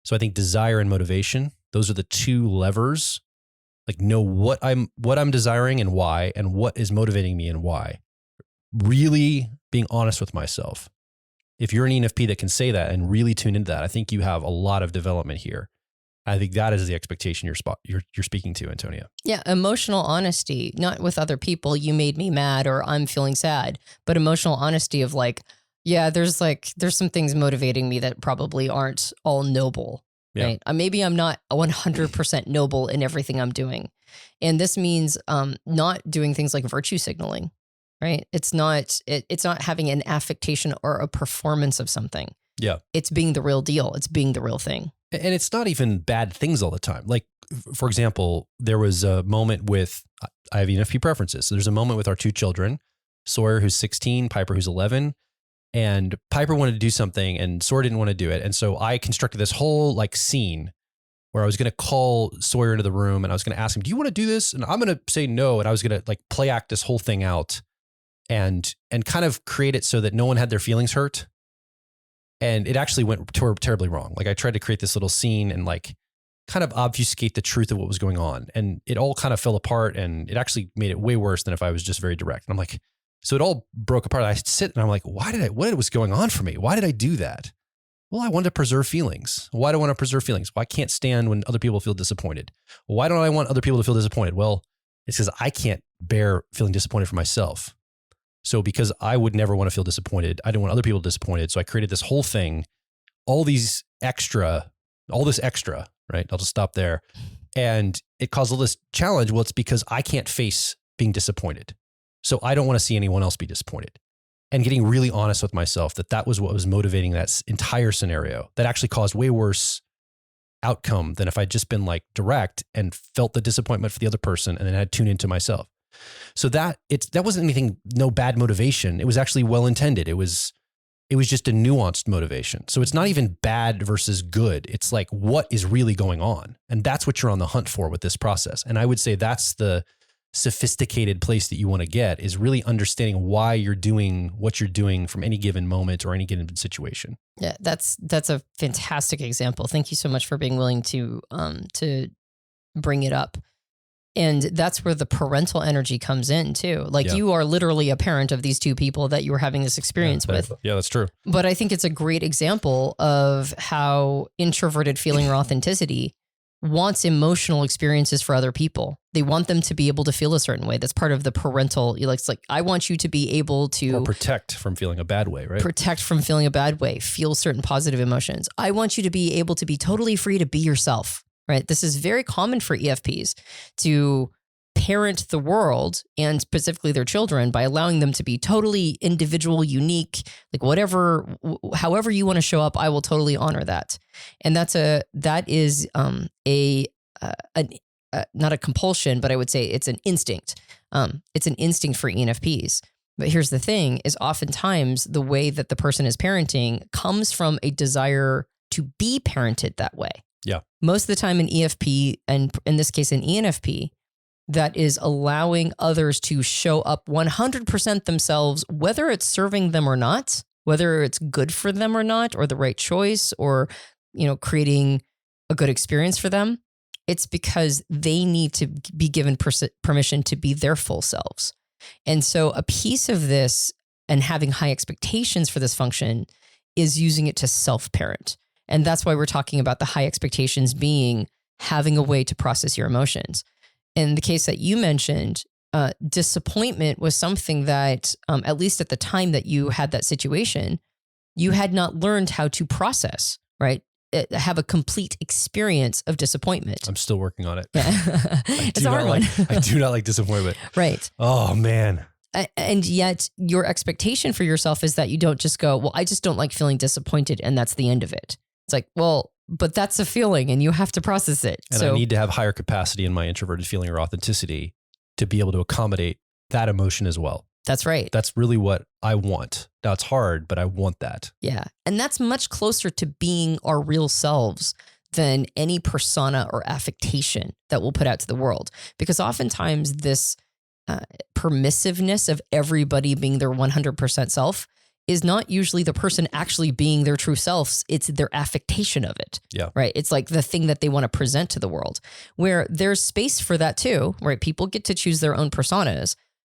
So I think desire and motivation, those are the two levers. Like, know what I'm desiring and why, and what is motivating me and why. Really being honest with myself. If you're an ENFP that can say that and really tune into that, I think you have a lot of development here. I think that is the expectation you're speaking to, Antonia. Yeah, emotional honesty, not with other people. You made me mad, or I'm feeling sad, but emotional honesty of like, yeah, there's some things motivating me that probably aren't all noble. Yeah. Right? Maybe I'm not 100% noble in everything I'm doing, and this means not doing things like virtue signaling. Right? It's not having an affectation or a performance of something. Yeah. It's being the real deal. It's being the real thing. And it's not even bad things all the time. Like, for example, there was a moment with, I have ENFP preferences. So there's a moment with our two children, Sawyer, who's 16, Piper, who's 11. And Piper wanted to do something and Sawyer didn't want to do it. And so I constructed this whole like scene where I was going to call Sawyer into the room and I was going to ask him, do you want to do this? And I'm going to say no. And I was going to like play act this whole thing out and kind of create it so that no one had their feelings hurt. And it actually went terribly wrong. Like, I tried to create this little scene and like kind of obfuscate the truth of what was going on. And it all kind of fell apart, and it actually made it way worse than if I was just very direct. And I'm like, so it all broke apart. I sit and I'm like, what was going on for me? Why did I do that? Well, I wanted to preserve feelings. Why do I want to preserve feelings? Well, I can't stand when other people feel disappointed. Why don't I want other people to feel disappointed? Well, it's because I can't bear feeling disappointed for myself. So because I would never want to feel disappointed, I didn't want other people disappointed. So I created this whole thing, all this extra, right? I'll just stop there. And it caused all this challenge. Well, it's because I can't face being disappointed. So I don't want to see anyone else be disappointed. And getting really honest with myself that was what was motivating that entire scenario that actually caused way worse outcome than if I'd just been like direct and felt the disappointment for the other person and then had tuned into myself. So that wasn't anything, no bad motivation. It was actually well-intended. It was just a nuanced motivation. So it's not even bad versus good. It's like, what is really going on? And that's what you're on the hunt for with this process. And I would say that's the sophisticated place that you want to get, is really understanding why you're doing what you're doing from any given moment or any given situation. Yeah, that's a fantastic example. Thank you so much for being willing to bring it up. And that's where the parental energy comes in too. Like you are literally a parent of these two people that you were having this experience with. Yeah, that's true. But I think it's a great example of how introverted feeling or authenticity wants emotional experiences for other people. They want them to be able to feel a certain way. That's part of the parental, it's like, I want you to be able to protect from feeling a bad way, right? Protect from feeling a bad way, feel certain positive emotions. I want you to be able to be totally free to be yourself. Right. This is very common for EFPs to parent the world and specifically their children by allowing them to be totally individual, unique, like however you want to show up, I will totally honor that. And that is not a compulsion, but I would say it's an instinct. It's an instinct for ENFPs. But here's the thing is oftentimes the way that the person is parenting comes from a desire to be parented that way. Yeah. Most of the time an EFP, and in this case an ENFP, that is allowing others to show up 100% themselves, whether it's serving them or not, whether it's good for them or not, or the right choice, or creating a good experience for them. It's because they need to be given permission to be their full selves. And so a piece of this and having high expectations for this function is using it to self-parent. And that's why we're talking about the high expectations being having a way to process your emotions. In the case that you mentioned, disappointment was something that, at least at the time that you had that situation, you had not learned how to process, right? Have a complete experience of disappointment. I'm still working on it. Yeah. It's a hard one. I do not like disappointment. Right. Oh, man. And yet your expectation for yourself is that you don't just go, well, I just don't like feeling disappointed, and that's the end of it. It's like, well, but that's a feeling and you have to process it. And I need to have higher capacity in my introverted feeling or authenticity to be able to accommodate that emotion as well. That's right. That's really what I want. Now it's hard, but I want that. Yeah. And that's much closer to being our real selves than any persona or affectation that we'll put out to the world. Because oftentimes this permissiveness of everybody being their 100% self is not usually the person actually being their true selves. It's their affectation of it. Yeah. Right. It's like the thing that they want to present to the world, where there's space for that too, right? People get to choose their own personas,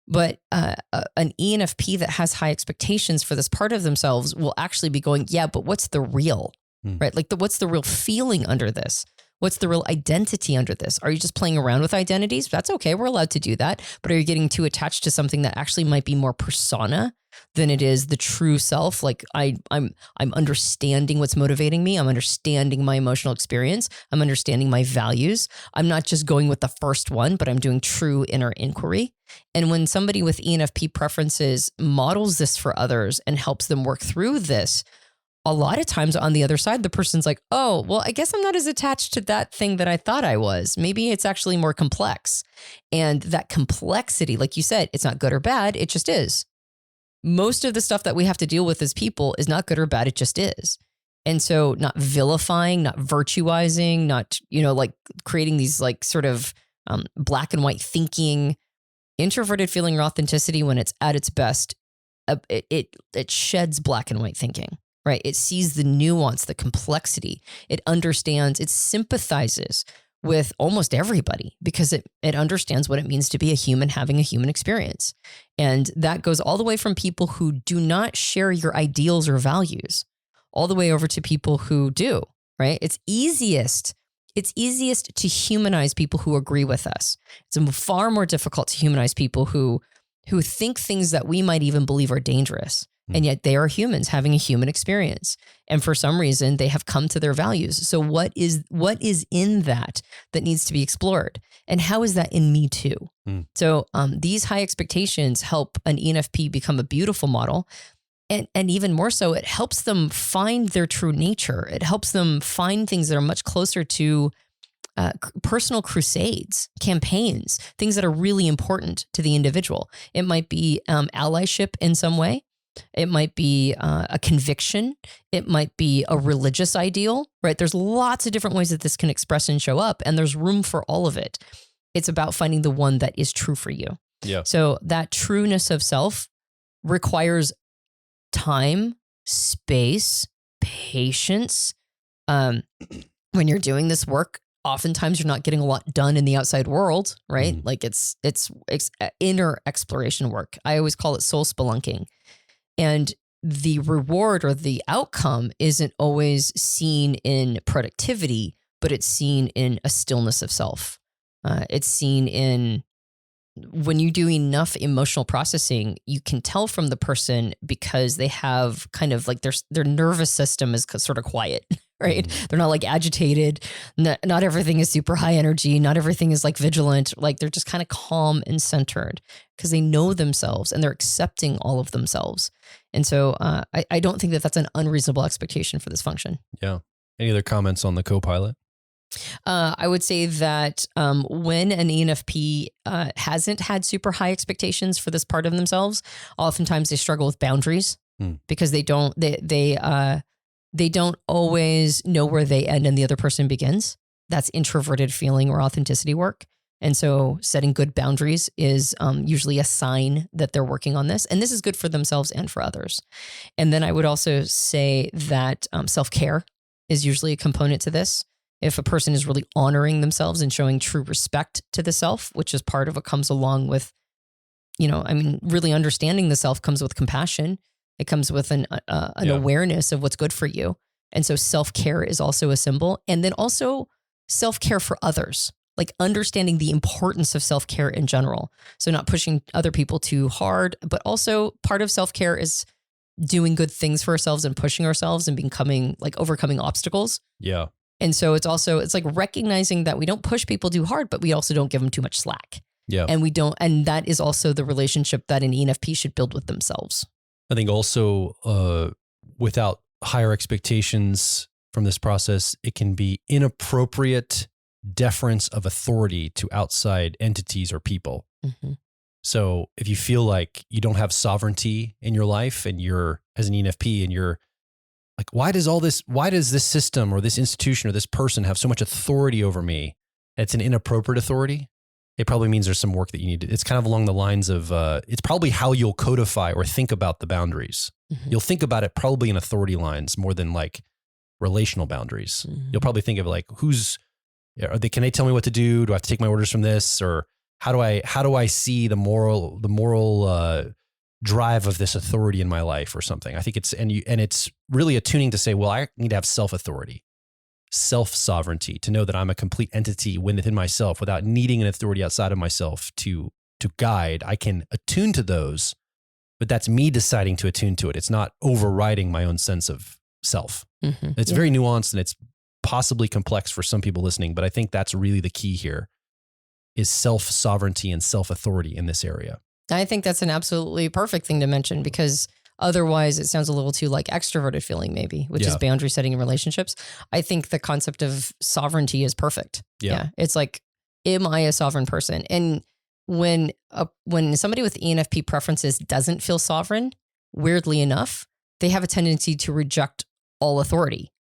but an ENFP that has high expectations for this part of themselves will actually be going, yeah, but what's the real, right? Like what's the real feeling under this? What's the real identity under this? Are you just playing around with identities? That's okay. We're allowed to do that. But are you getting too attached to something that actually might be more persona than it is the true self? Like I'm understanding what's motivating me. I'm understanding my emotional experience. I'm understanding my values. I'm not just going with the first one, but I'm doing true inner inquiry. And when somebody with ENFP preferences models this for others and helps them work through this, a lot of times on the other side, the person's like, oh, well, I guess I'm not as attached to that thing that I thought I was. Maybe it's actually more complex. And that complexity, like you said, it's not good or bad. It just is. Most of the stuff that we have to deal with as people is not good or bad. It just is. And so not vilifying, not virtuizing, not, like creating these like sort of black and white thinking. Introverted feeling or authenticity, when it's at its best, it sheds black and white thinking. Right? It sees the nuance, the complexity. It understands, it sympathizes with almost everybody because it understands what it means to be a human having a human experience. And that goes all the way from people who do not share your ideals or values, all the way over to people who do, right? It's easiest to humanize people who agree with us. It's far more difficult to humanize people who think things that we might even believe are dangerous. And yet they are humans having a human experience. And for some reason, they have come to their values. So what is in that needs to be explored? And how is that in me too? So these high expectations help an ENFP become a beautiful model. And even more so, it helps them find their true nature. It helps them find things that are much closer to personal crusades, campaigns, things that are really important to the individual. It might be allyship in some way. It might be a conviction. It might be a religious ideal, right? There's lots of different ways that this can express and show up, and there's room for all of it. It's about finding the one that is true for you. Yeah. So that trueness of self requires time, space, patience. When you're doing this work, oftentimes you're not getting a lot done in the outside world, right? Mm. Like it's inner exploration work. I always call it soul spelunking. And the reward or the outcome isn't always seen in productivity, but it's seen in a stillness of self. It's seen in when you do enough emotional processing, you can tell from the person because they have kind of like their nervous system is sort of quiet, right? Mm. They're not like agitated. Not everything is super high energy. Not everything is like vigilant. Like they're just kind of calm and centered because they know themselves and they're accepting all of themselves. And so I don't think that that's an unreasonable expectation for this function. Yeah. Any other comments on the co-pilot? I would say that when an ENFP hasn't had super high expectations for this part of themselves, oftentimes they struggle with boundaries because they don't always know where they end and the other person begins. That's introverted feeling or authenticity work. And so setting good boundaries is usually a sign that they're working on this. And this is good for themselves and for others. And then I would also say that self-care is usually a component to this. If a person is really honoring themselves and showing true respect to the self, which is part of what comes along with, really understanding the self comes with compassion. It comes with an awareness of what's good for you. And so self-care is also a symbol. And then also self-care for others, like understanding the importance of self-care in general. So not pushing other people too hard, but also part of self-care is doing good things for ourselves and pushing ourselves and overcoming obstacles. Yeah. And so it's like recognizing that we don't push people too hard, but we also don't give them too much slack. Yeah. And that is also the relationship that an ENFP should build with themselves. I think also without higher expectations from this process, it can be inappropriate deference of authority to outside entities or people. Mm-hmm. So if you feel like you don't have sovereignty in your life and you're as an ENFP and you're like, why does this system or this institution or this person have so much authority over me? It's an inappropriate authority. It probably means there's some work that you need to, it's kind of along the lines of, it's probably how you'll codify or think about the boundaries. Mm-hmm. You'll think about it probably in authority lines more than like relational boundaries. Mm-hmm. You'll probably think of like, can they tell me what to do? Do I have to take my orders from this? Or how do I see the moral drive of this authority in my life or something? I think it's really attuning to say, well, I need to have self-authority, self-sovereignty, to know that I'm a complete entity within myself without needing an authority outside of myself to guide. I can attune to those, but that's me deciding to attune to it. It's not overriding my own sense of self. Mm-hmm. It's very nuanced and it's possibly complex for some people listening, but I think that's really the key here is self-sovereignty and self-authority in this area. I think that's an absolutely perfect thing to mention because otherwise it sounds a little too like extroverted feeling maybe, which is boundary setting in relationships. I think the concept of sovereignty is perfect. Yeah. It's like, am I a sovereign person? And when somebody with ENFP preferences doesn't feel sovereign, weirdly enough, they have a tendency to reject all authority.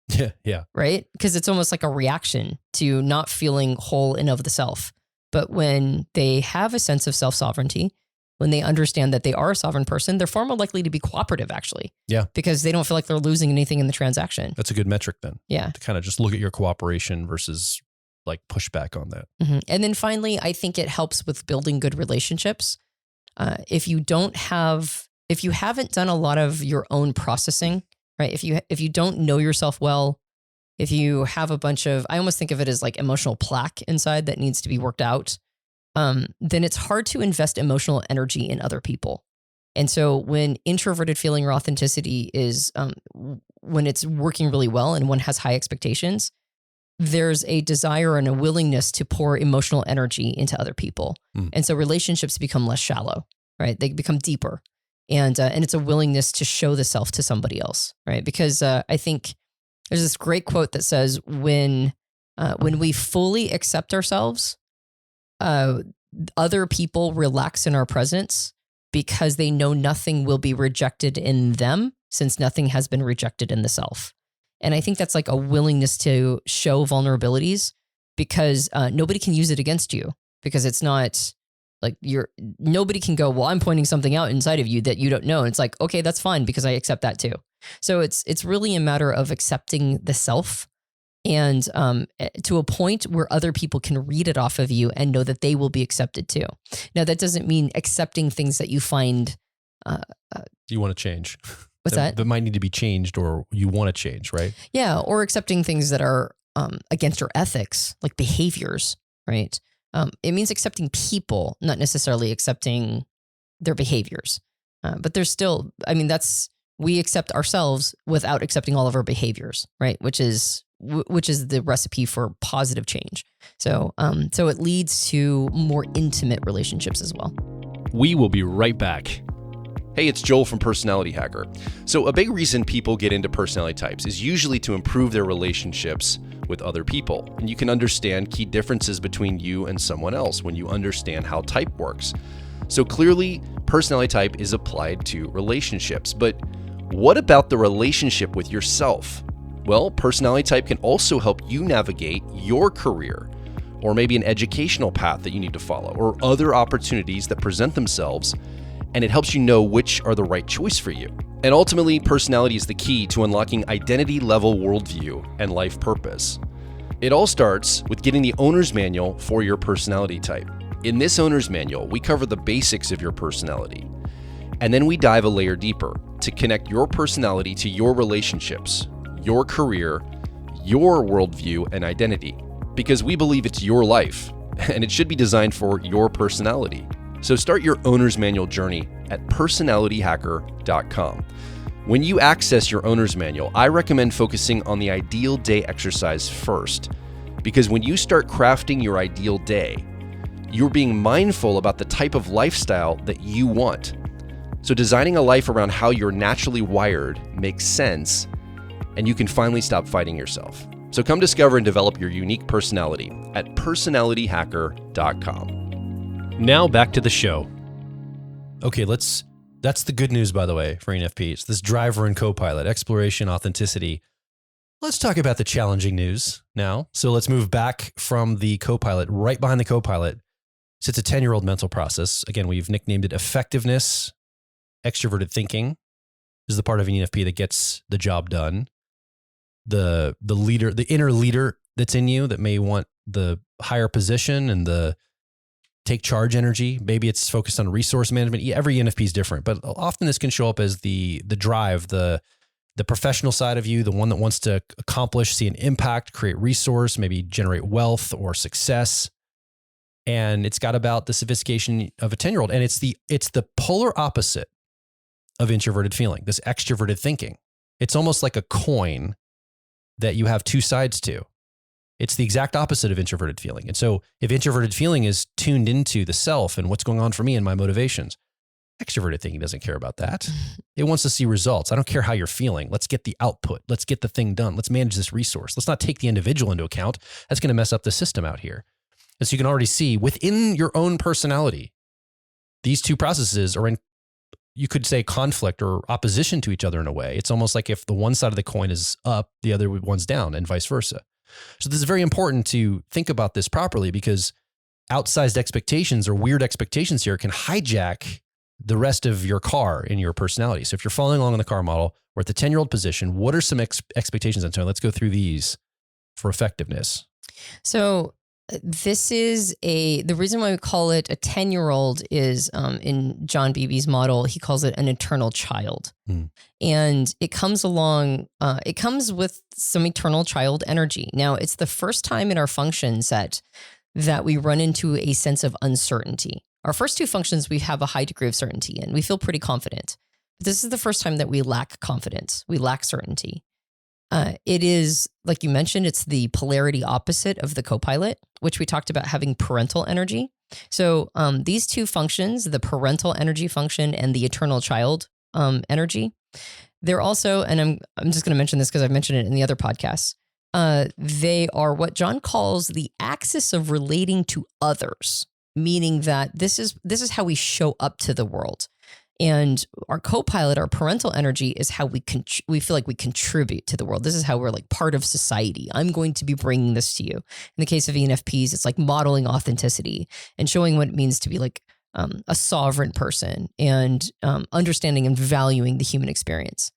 Yeah. Right? Because it's almost like a reaction to not feeling whole and of the self. But when they have a sense of self-sovereignty, when they understand that they are a sovereign person, they're far more likely to be cooperative, actually. Yeah. Because they don't feel like they're losing anything in the transaction. That's a good metric then. Yeah. To kind of just look at your cooperation versus like pushback on that. Mm-hmm. And then finally, I think it helps with building good relationships. If you haven't done a lot of your own processing, right? If you don't know yourself well, if you have a bunch of, I almost think of it as like emotional plaque inside that needs to be worked out, then it's hard to invest emotional energy in other people. And so when introverted feeling or authenticity is, when it's working really well and one has high expectations, there's a desire and a willingness to pour emotional energy into other people. And so relationships become less shallow, right? They become deeper. And it's a willingness to show the self to somebody else, right? Because I think there's this great quote that says, when When we fully accept ourselves, other people relax in our presence because they know nothing will be rejected in them, since nothing has been rejected in the self. And I think that's like a willingness to show vulnerabilities, because nobody can use it against you, because it's not like nobody can go, well, I'm pointing something out inside of you that you don't know. And it's like, okay, that's fine, because I accept that too. So it's really a matter of accepting the self, and to a point where other people can read it off of you and know that they will be accepted too. Now, that doesn't mean accepting things that you find you want to change. What's that? That might need to be changed, or you want to change, right? Yeah, or accepting things that are against your ethics, like behaviors, right? It means accepting people, not necessarily accepting their behaviors. But there's still, we accept ourselves without accepting all of our behaviors, right? Which is the recipe for positive change. So it leads to more intimate relationships as well. We will be right back. Hey, it's Joel from Personality Hacker. So a big reason people get into personality types is usually to improve their relationships with other people. And you can understand key differences between you and someone else when you understand how type works. So clearly, personality type is applied to relationships. But what about the relationship with yourself? Well, personality type can also help you navigate your career, or maybe an educational path that you need to follow, or other opportunities that present themselves, and it helps you know which are the right choice for you. And ultimately, personality is the key to unlocking identity-level worldview and life purpose. It all starts with getting the owner's manual for your personality type. In this owner's manual, we cover the basics of your personality, and then we dive a layer deeper to connect your personality to your relationships, your career, your worldview, and identity. Because we believe it's your life, and it should be designed for your personality. So start your owner's manual journey at personalityhacker.com. When you access your owner's manual, I recommend focusing on the ideal day exercise first, because when you start crafting your ideal day, you're being mindful about the type of lifestyle that you want. So designing a life around how you're naturally wired makes sense, and you can finally stop fighting yourself. So come discover and develop your unique personality at personalityhacker.com. Now back to the show. Okay, that's the good news, by the way, for ENFPs. This driver and co-pilot, exploration, authenticity. Let's talk about the challenging news now. So let's move back from the co-pilot. Right behind the co-pilot sits a 10-year-old mental process. Again, we've nicknamed it effectiveness. Extroverted thinking is the part of an ENFP that gets the job done. The leader, the inner leader that's in you that may want the higher position and the take charge energy. Maybe it's focused on resource management. Every ENFP is different, but often this can show up as the drive, the professional side of you, the one that wants to accomplish, see an impact, create resource, maybe generate wealth or success. And it's got about the sophistication of a 10-year-old. And it's the polar opposite of introverted feeling, this extroverted thinking. It's almost like a coin that you have two sides to. It's the exact opposite of introverted feeling. And so if introverted feeling is tuned into the self and what's going on for me and my motivations, extroverted thinking doesn't care about that. It wants to see results. I don't care how you're feeling. Let's get the output. Let's get the thing done. Let's manage this resource. Let's not take the individual into account. That's going to mess up the system out here. And so you can already see within your own personality, these two processes are in, you could say, conflict or opposition to each other in a way. It's almost like if the one side of the coin is up, the other one's down, and vice versa. So this is very important to think about this properly, because outsized expectations or weird expectations here can hijack the rest of your car in your personality. So if you're following along in the car model, we're at the 10-year-old position. What are some expectations, Antonia? Let's go through these for effectiveness. So this is the reason why we call it a 10-year-old is in John Beebe's model, he calls it an eternal child. And it comes with some eternal child energy. Now, it's the first time in our function set that we run into a sense of uncertainty. Our first two functions, we have a high degree of certainty in. We feel pretty confident. But this is the first time that we lack confidence. We lack certainty. It is, like you mentioned, it's the polarity opposite of the co-pilot, which we talked about having parental energy. So these two functions, the parental energy function and the eternal child energy, they're also, and I'm just going to mention this because I've mentioned it in the other podcasts, they are what John calls the axis of relating to others, meaning that this is how we show up to the world. And our co-pilot, our parental energy, is how we feel like we contribute to the world. This is how we're like part of society. I'm going to be bringing this to you. In the case of ENFPs, it's like modeling authenticity and showing what it means to be like a sovereign person and understanding and valuing the human experience.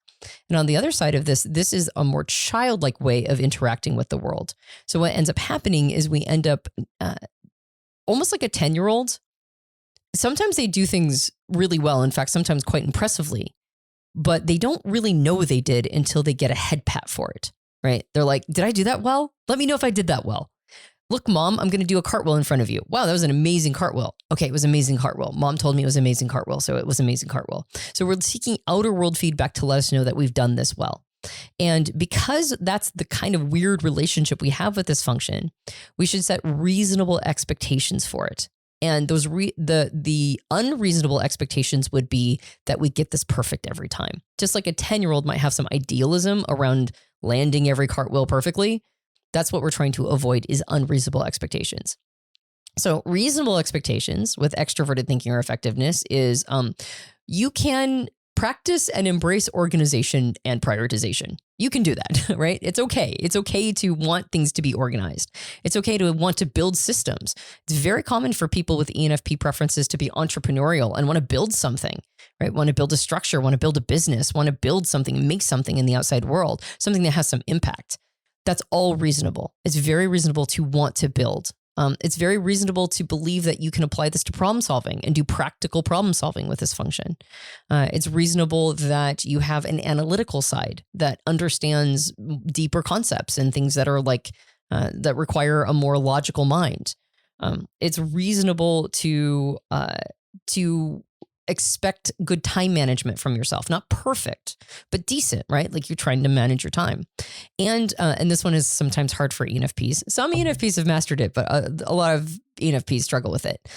And on the other side of this is a more childlike way of interacting with the world. So what ends up happening is we end up almost like a 10-year-old. Sometimes they do things really well. In fact, sometimes quite impressively, but they don't really know they did until they get a head pat for it, right? They're like, did I do that well? Let me know if I did that well. Look, Mom, I'm going to do a cartwheel in front of you. Wow, that was an amazing cartwheel. Okay, it was an amazing cartwheel. Mom told me it was an amazing cartwheel, so it was an amazing cartwheel. So we're seeking outer world feedback to let us know that we've done this well. And because that's the kind of weird relationship we have with this function, we should set reasonable expectations for it. And those the unreasonable expectations would be that we get this perfect every time. Just like a 10-year-old might have some idealism around landing every cartwheel perfectly. That's what we're trying to avoid, is unreasonable expectations. So reasonable expectations with extroverted thinking or effectiveness is you can practice and embrace organization and prioritization. You can do that, right? It's okay. It's okay to want things to be organized. It's okay to want to build systems. It's very common for people with ENFP preferences to be entrepreneurial and want to build something, right? Want to build a structure, want to build a business, want to build something, make something in the outside world, something that has some impact. That's all reasonable. It's very reasonable to want to build. It's very reasonable to believe that you can apply this to problem solving and do practical problem solving with this function. It's reasonable that you have an analytical side that understands deeper concepts and things that are like, that require a more logical mind. It's reasonable to expect good time management from yourself. Not perfect, but decent, right? Like you're trying to manage your time. And this one is sometimes hard for ENFPs. Some ENFPs have mastered it, but a lot of ENFPs struggle with it.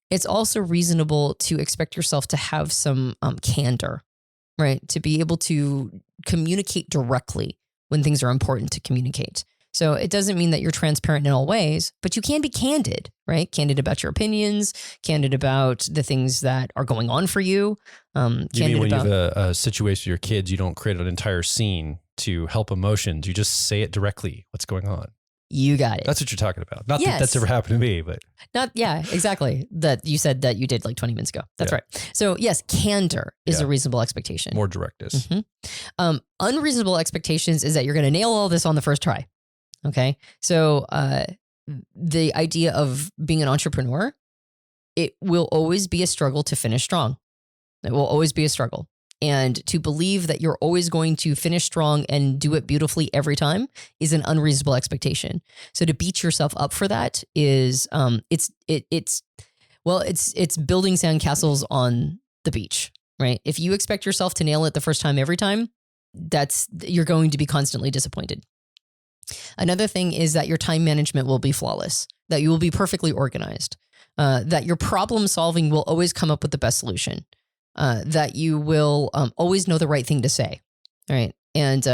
It's also reasonable to expect yourself to have some candor, right? To be able to communicate directly when things are important to communicate. So it doesn't mean that you're transparent in all ways, but you can be candid, right? Candid about your opinions, candid about the things that are going on for you. You mean when you have a situation with your kids, you don't create an entire scene to help emotions. You just say it directly. What's going on? You got it. That's what you're talking about. Not that that's ever happened to me, but. Exactly. That you said that you did like 20 minutes ago. That's right. So yes, candor is a reasonable expectation. More directness. Mm-hmm. Unreasonable expectations is that you're going to nail all this on the first try. Okay. So the idea of being an entrepreneur, it will always be a struggle to finish strong. It will always be a struggle. And to believe that you're always going to finish strong and do it beautifully every time is an unreasonable expectation. So to beat yourself up for that is it's building sandcastles on the beach, right? If you expect yourself to nail it the first time every time, you're going to be constantly disappointed. Another thing is that your time management will be flawless, that you will be perfectly organized, that your problem solving will always come up with the best solution, that you will always know the right thing to say, right? And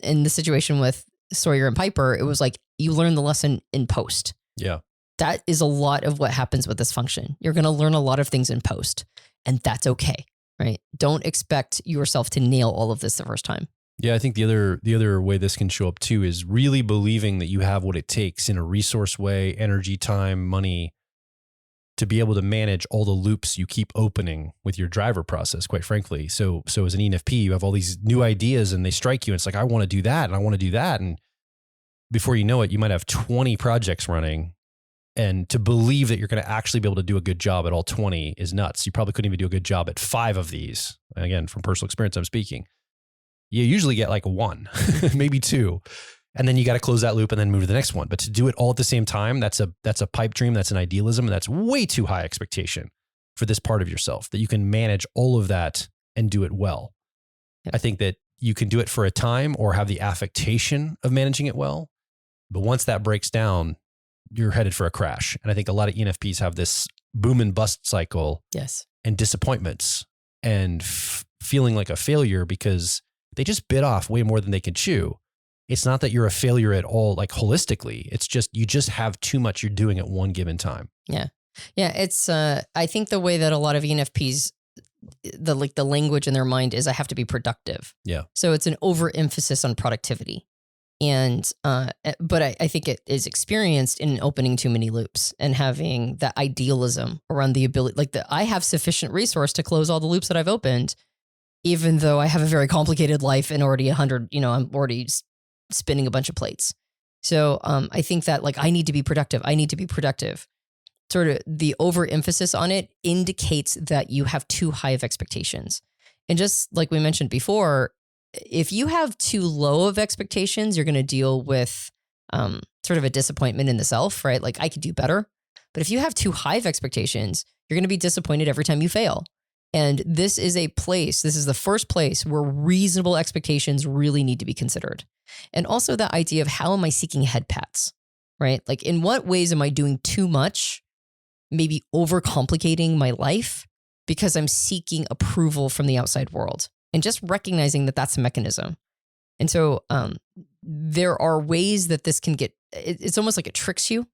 in the situation with Sawyer and Piper, it was like you learn the lesson in post. Yeah. That is a lot of what happens with this function. You're going to learn a lot of things in post, and that's okay, right? Don't expect yourself to nail all of this the first time. Yeah, I think the other way this can show up too is really believing that you have what it takes in a resource way, energy, time, money, to be able to manage all the loops you keep opening with your driver process, quite frankly. So as an ENFP, you have all these new ideas and they strike you. And it's like, I want to do that and I want to do that. And before you know it, you might have 20 projects running. And to believe that you're going to actually be able to do a good job at all 20 is nuts. You probably couldn't even do a good job at 5 of these. And again, from personal experience, I'm speaking. You usually get like 1, maybe 2. And then you got to close that loop and then move to the next one. But to do it all at the same time, that's a pipe dream. That's an idealism. And that's way too high expectation for this part of yourself, that you can manage all of that and do it well. Yep. I think that you can do it for a time or have the affectation of managing it well. But once that breaks down, you're headed for a crash. And I think a lot of ENFPs have this boom and bust cycle. Yes. And disappointments and feeling like a failure because they just bit off way more than they could chew. it's not that you're a failure at all, like holistically. It's just, you just have too much you're doing at one given time. Yeah. Yeah. It's, I think the way that a lot of ENFPs, the language in their mind is I have to be productive. Yeah. So it's an overemphasis on productivity. And, but I think it is experienced in opening too many loops and having that idealism around the ability, like I have sufficient resource to close all the loops that I've opened, even though I have a very complicated life and already I'm already spinning a bunch of plates. So, I think that like, I need to be productive. Sort of the overemphasis on it indicates that you have too high of expectations. And just like we mentioned before, if you have too low of expectations, you're going to deal with sort of a disappointment in the self, right? Like I could do better. But if you have too high of expectations, you're going to be disappointed every time you fail. And this is the first place where reasonable expectations really need to be considered. And also the idea of how am I seeking head pats, right? Like in what ways am I doing too much, maybe overcomplicating my life because I'm seeking approval from the outside world? And just recognizing that that's a mechanism. And so there are ways that this can get, it's almost like it tricks you.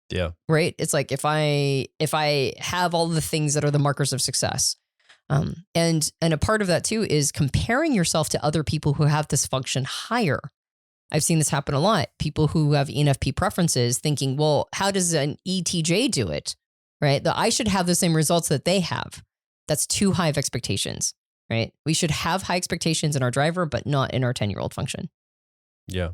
Yeah. Right. It's like if I have all the things that are the markers of success. And a part of that too is comparing yourself to other people who have this function higher. I've seen this happen a lot. People who have ENFP preferences thinking, well, how does an ETJ do it? Right. That I should have the same results that they have. That's too high of expectations. Right? We should have high expectations in our driver, but not in our 10-year-old function. Yeah.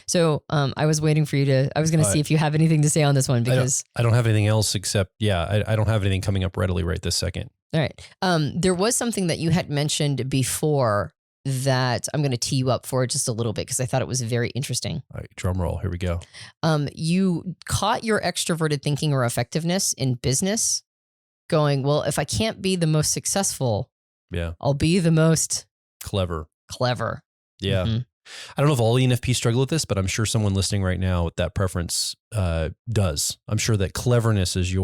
So I was waiting for you I was going to see if you have anything to say on this one because I don't have anything else except, I don't have anything coming up readily right this second. All right. There was something that you had mentioned before that I'm going to tee you up for just a little bit because I thought it was very interesting. All right, drum roll. Here we go. You caught your extroverted thinking or effectiveness in business going, well, if I can't be the most successful, I'll be the most clever. Yeah. Mm-hmm. I don't know if all ENFPs struggle with this, but I'm sure someone listening right now with that preference does. I'm sure that cleverness is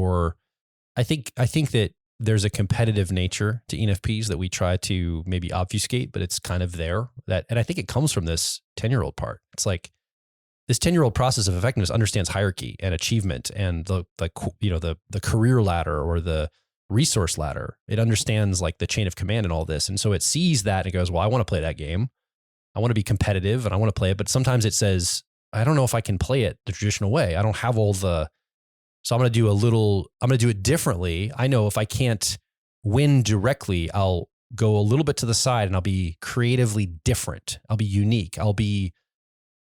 I think that there's a competitive nature to ENFPs that we try to maybe obfuscate, but it's kind of there. And I think it comes from this 10-year-old part. It's like this 10-year-old process of effectiveness understands hierarchy and achievement and the career ladder or the resource ladder. It understands like the chain of command and all this. And so it sees that and it goes, well, I want to play that game. I want to be competitive and I want to play it. But sometimes it says, I don't know if I can play it the traditional way. I don't have so I'm going to do it differently. I know if I can't win directly, I'll go a little bit to the side and I'll be creatively different. I'll be unique. I'll be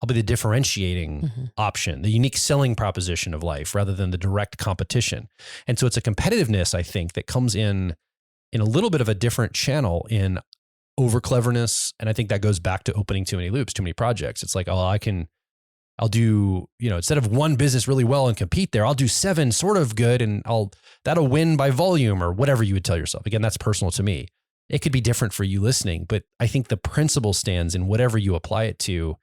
the differentiating option, the unique selling proposition of life rather than the direct competition. And so it's a competitiveness, I think, that comes in a little bit of a different channel in over cleverness. And I think that goes back to opening too many loops, too many projects. It's like, I'll do, instead of one business really well and compete there, I'll do 7 sort of good and that'll win by volume or whatever you would tell yourself. Again, that's personal to me. It could be different for you listening, but I think the principle stands in whatever you apply it to.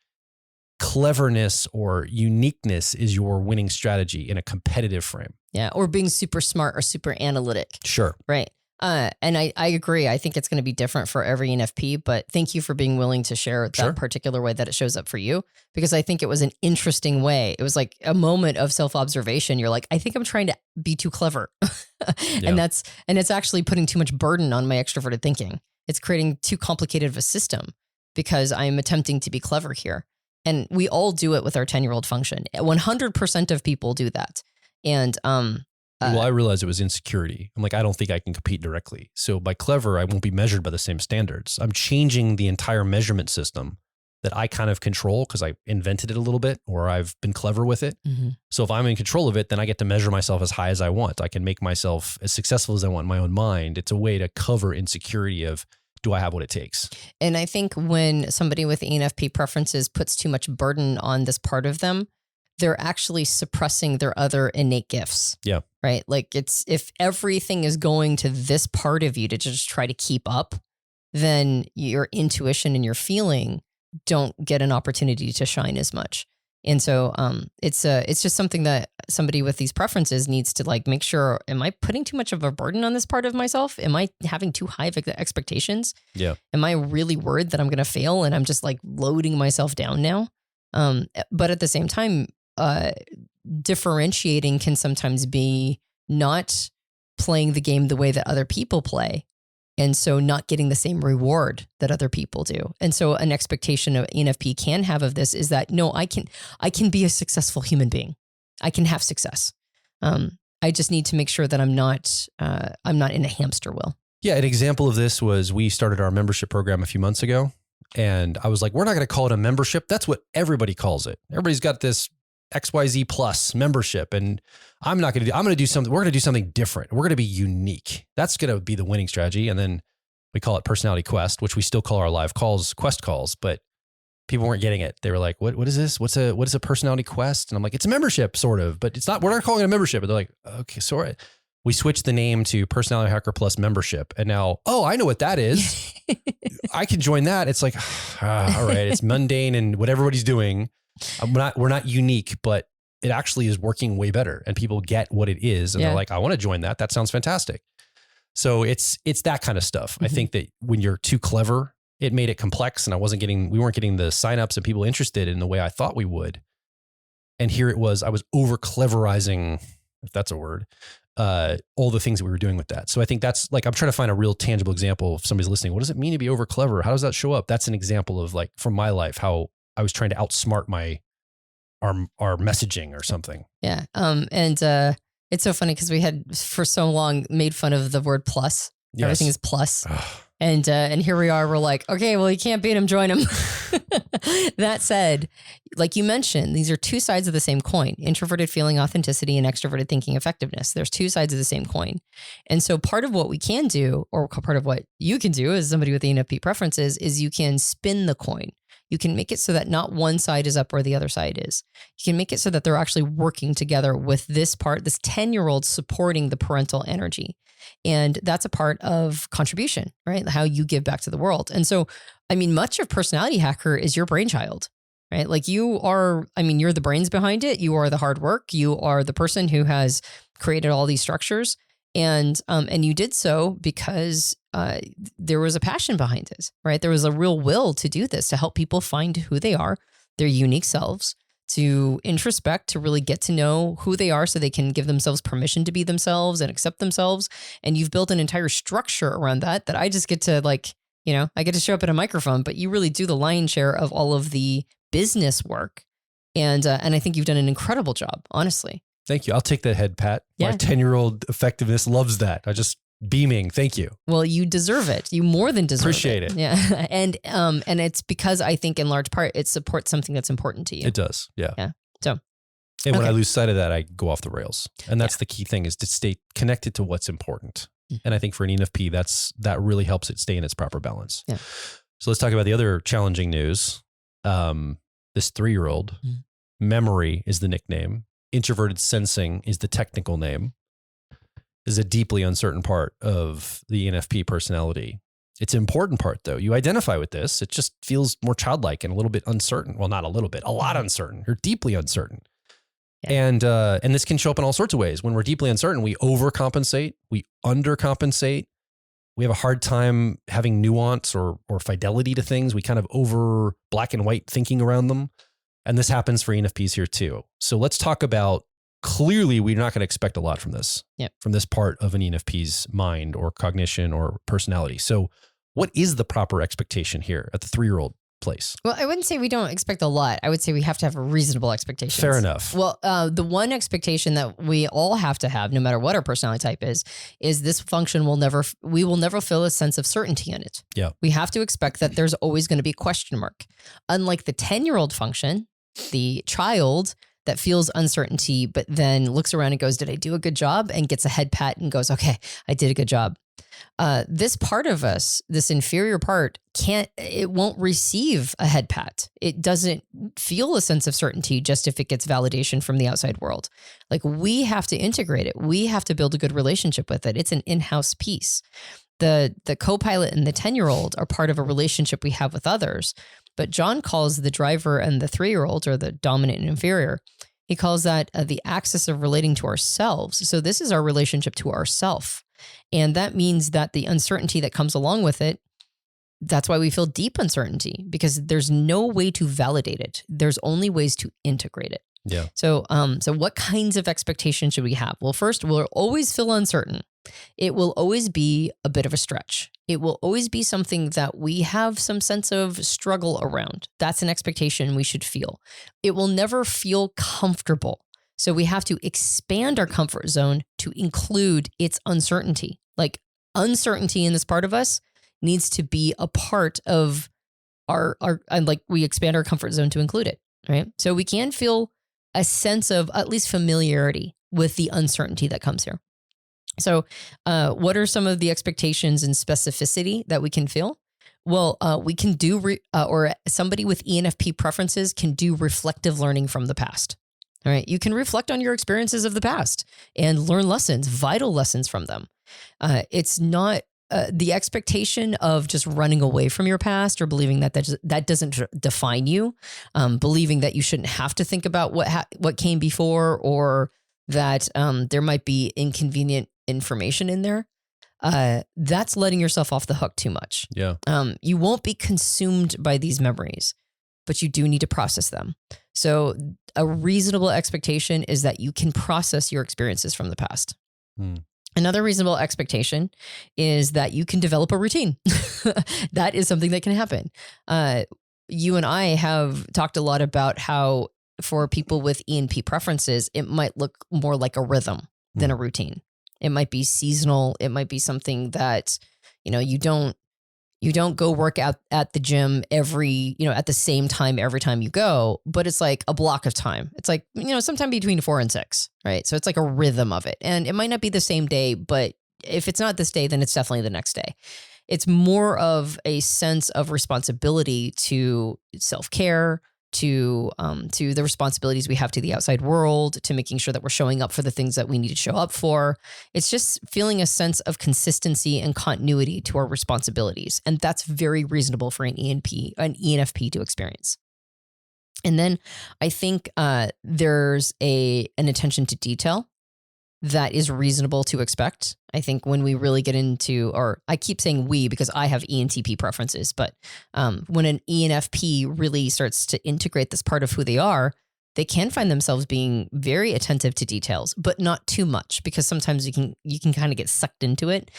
Cleverness or uniqueness is your winning strategy in a competitive frame. Yeah. Or being super smart or super analytic. Sure. Right. And I agree. I think it's going to be different for every ENFP, but thank you for being willing to share that particular way that it shows up for you, because I think it was an interesting way. It was like a moment of self-observation. You're like, I think I'm trying to be too clever. And it's actually putting too much burden on my extroverted thinking. It's creating too complicated of a system because I'm attempting to be clever here. And we all do it with our 10-year-old function. 100% of people do that. And, I realized it was insecurity. I'm like, I don't think I can compete directly. So by clever, I won't be measured by the same standards. I'm changing the entire measurement system that I kind of control because I invented it a little bit or I've been clever with it. Mm-hmm. So if I'm in control of it, then I get to measure myself as high as I want. I can make myself as successful as I want in my own mind. It's a way to cover insecurity of, do I have what it takes? And I think when somebody with ENFP preferences puts too much burden on this part of them, they're actually suppressing their other innate gifts. Yeah. Right. Like if everything is going to this part of you to just try to keep up, then your intuition and your feeling don't get an opportunity to shine as much. And so it's just something that somebody with these preferences needs to like make sure, am I putting too much of a burden on this part of myself? Am I having too high of expectations? Yeah. Am I really worried that I'm going to fail and I'm just like loading myself down now? But at the same time, differentiating can sometimes be not playing the game the way that other people play. And so not getting the same reward that other people do. And so an expectation of ENFP can have of this is that, no, I can be a successful human being. I can have success. I just need to make sure that I'm not in a hamster wheel. Yeah. An example of this was we started our membership program a few months ago. And I was like, we're not going to call it a membership. That's what everybody calls it. Everybody's got this XYZ plus membership. And I'm going to do something. We're going to do something different. We're going to be unique. That's going to be the winning strategy. And then we call it Personality Quest, which we still call our live calls Quest calls, but people weren't getting it. They were like, what is this? What is a Personality Quest? And I'm like, it's a membership sort of, but it's not, we're not calling it a membership. But they're like, okay, sorry. We switched the name to Personality Hacker Plus membership. And now, I know what that is. I can join that. It's like, all right, it's mundane and what everybody's doing. We're not unique, but it actually is working way better and people get what it is. And they're like, I want to join that. That sounds fantastic. So it's that kind of stuff. Mm-hmm. I think that when you're too clever, it made it complex and we weren't getting the signups and people interested in the way I thought we would. And here it was, I was over cleverizing, if that's a word, all the things that we were doing with that. So I think that's like, I'm trying to find a real tangible example if somebody's listening. What does it mean to be over clever? How does that show up? That's an example of like, from my life, how I was trying to outsmart our messaging or something. Yeah. It's so funny because we had for so long made fun of the word plus. Yes. Everything is plus. And here we are, we're like, okay, well, you can't beat him, join him. That said, like you mentioned, these are two sides of the same coin: introverted feeling authenticity and extroverted thinking effectiveness. There's two sides of the same coin. And so part of what we can do, or part of what you can do as somebody with ENFP preferences, is you can spin the coin. You can make it so that not one side is up where the other side is. You can make it so that they're actually working together with this 10-year-old supporting the parental energy. And that's a part of contribution, right? How you give back to the world. And so, I mean, much of Personality Hacker is your brainchild, right? Like you're the brains behind it. You are the hard work. You are the person who has created all these structures. And you did so because there was a passion behind it, right? There was a real will to do this, to help people find who they are, their unique selves, to introspect, to really get to know who they are so they can give themselves permission to be themselves and accept themselves. And you've built an entire structure around that I just get to I get to show up at a microphone, but you really do the lion's share of all of the business work. And I think you've done an incredible job, honestly. Thank you. I'll take that head pat. Yeah. My 10-year-old effectiveness loves that. I just beaming. Thank you. Well, you deserve it. You more than deserve Appreciate it. Yeah. And it's because I think in large part it supports something that's important to you. It does. Yeah. Yeah. So. And when I lose sight of that, I go off the rails. And that's the key thing, is to stay connected to what's important. Mm-hmm. And I think for an ENFP, that really helps it stay in its proper balance. Yeah. So let's talk about the other challenging news. This 3-year-old, memory is the nickname. Introverted sensing is the technical name. This is a deeply uncertain part of the ENFP personality. It's an important part, though. You identify with this. It just feels more childlike and a little bit uncertain. Well, not a little bit, a lot uncertain. You're deeply uncertain. Yeah. And this can show up in all sorts of ways. When we're deeply uncertain, we overcompensate, we undercompensate. We have a hard time having nuance or fidelity to things. We kind of over black and white thinking around them. And this happens for ENFPs here too. So let's talk about, clearly we're not going to expect a lot from this, from this part of an ENFP's mind or cognition or personality. So what is the proper expectation here at the 3-year-old place? Well, I wouldn't say we don't expect a lot. I would say we have to have a reasonable expectation. Fair enough. Well, the one expectation that we all have to have, no matter what our personality type is this function we will never feel a sense of certainty in it. Yeah. We have to expect that there's always going to be a question mark. Unlike the 10-year-old function, the child that feels uncertainty, but then looks around and goes, did I do a good job? And gets a head pat and goes, okay, I did a good job. This part of us, this inferior part, it won't receive a head pat. It doesn't feel a sense of certainty just if it gets validation from the outside world. Like, we have to integrate it. We have to build a good relationship with it. It's an in-house piece. The co-pilot and the 10-year-old are part of a relationship we have with others. But John calls the driver and the 3-year-old, or the dominant and inferior, he calls that the axis of relating to ourselves. So this is our relationship to ourself. And that means that the uncertainty that comes along with it That's why we feel deep uncertainty, because there's no way to validate it. There's only ways to integrate it. Yeah. So what kinds of expectations should we have? Well, first, we'll always feel uncertain. It will always be a bit of a stretch. It will always be something that we have some sense of struggle around. That's an expectation we should feel. It will never feel comfortable. So we have to expand our comfort zone to include its uncertainty. Like, uncertainty in this part of us needs to be a part of our and like we expand our comfort zone to include it, right? So we can feel a sense of at least familiarity with the uncertainty that comes here. So what are some of the expectations and specificity that we can feel? Well, we can do, or somebody with ENFP preferences can do reflective learning from the past. All right. You can reflect on your experiences of the past and learn lessons, vital lessons from them. It's not the expectation of just running away from your past or believing that that doesn't define you, believing that you shouldn't have to think about what came before, or that there might be inconvenient information in there. That's letting yourself off the hook too much. Yeah. You won't be consumed by these memories, but you do need to process them. So a reasonable expectation is that you can process your experiences from the past. Another reasonable expectation is that you can develop a routine. That is something that can happen. You and I have talked a lot about how for people with ENP preferences, it might look more like a rhythm than a routine. It might be seasonal. It might be something that, you don't go work out at the gym at the same time every time you go, but it's like a block of time. It's like, sometime between 4 and 6, right? So it's like a rhythm of it. And it might not be the same day, but if it's not this day, then it's definitely the next day. It's more of a sense of responsibility to self-care, to the responsibilities we have to the outside world, to making sure that we're showing up for the things that we need to show up for. It's just feeling a sense of consistency and continuity to our responsibilities. And that's very reasonable for an ENFP to experience. And then I think there's an attention to detail that is reasonable to expect. I think when we really get into, or I keep saying we because I have ENTP preferences, but when an ENFP really starts to integrate this part of who they are, they can find themselves being very attentive to details, but not too much, because sometimes you can kind of get sucked into it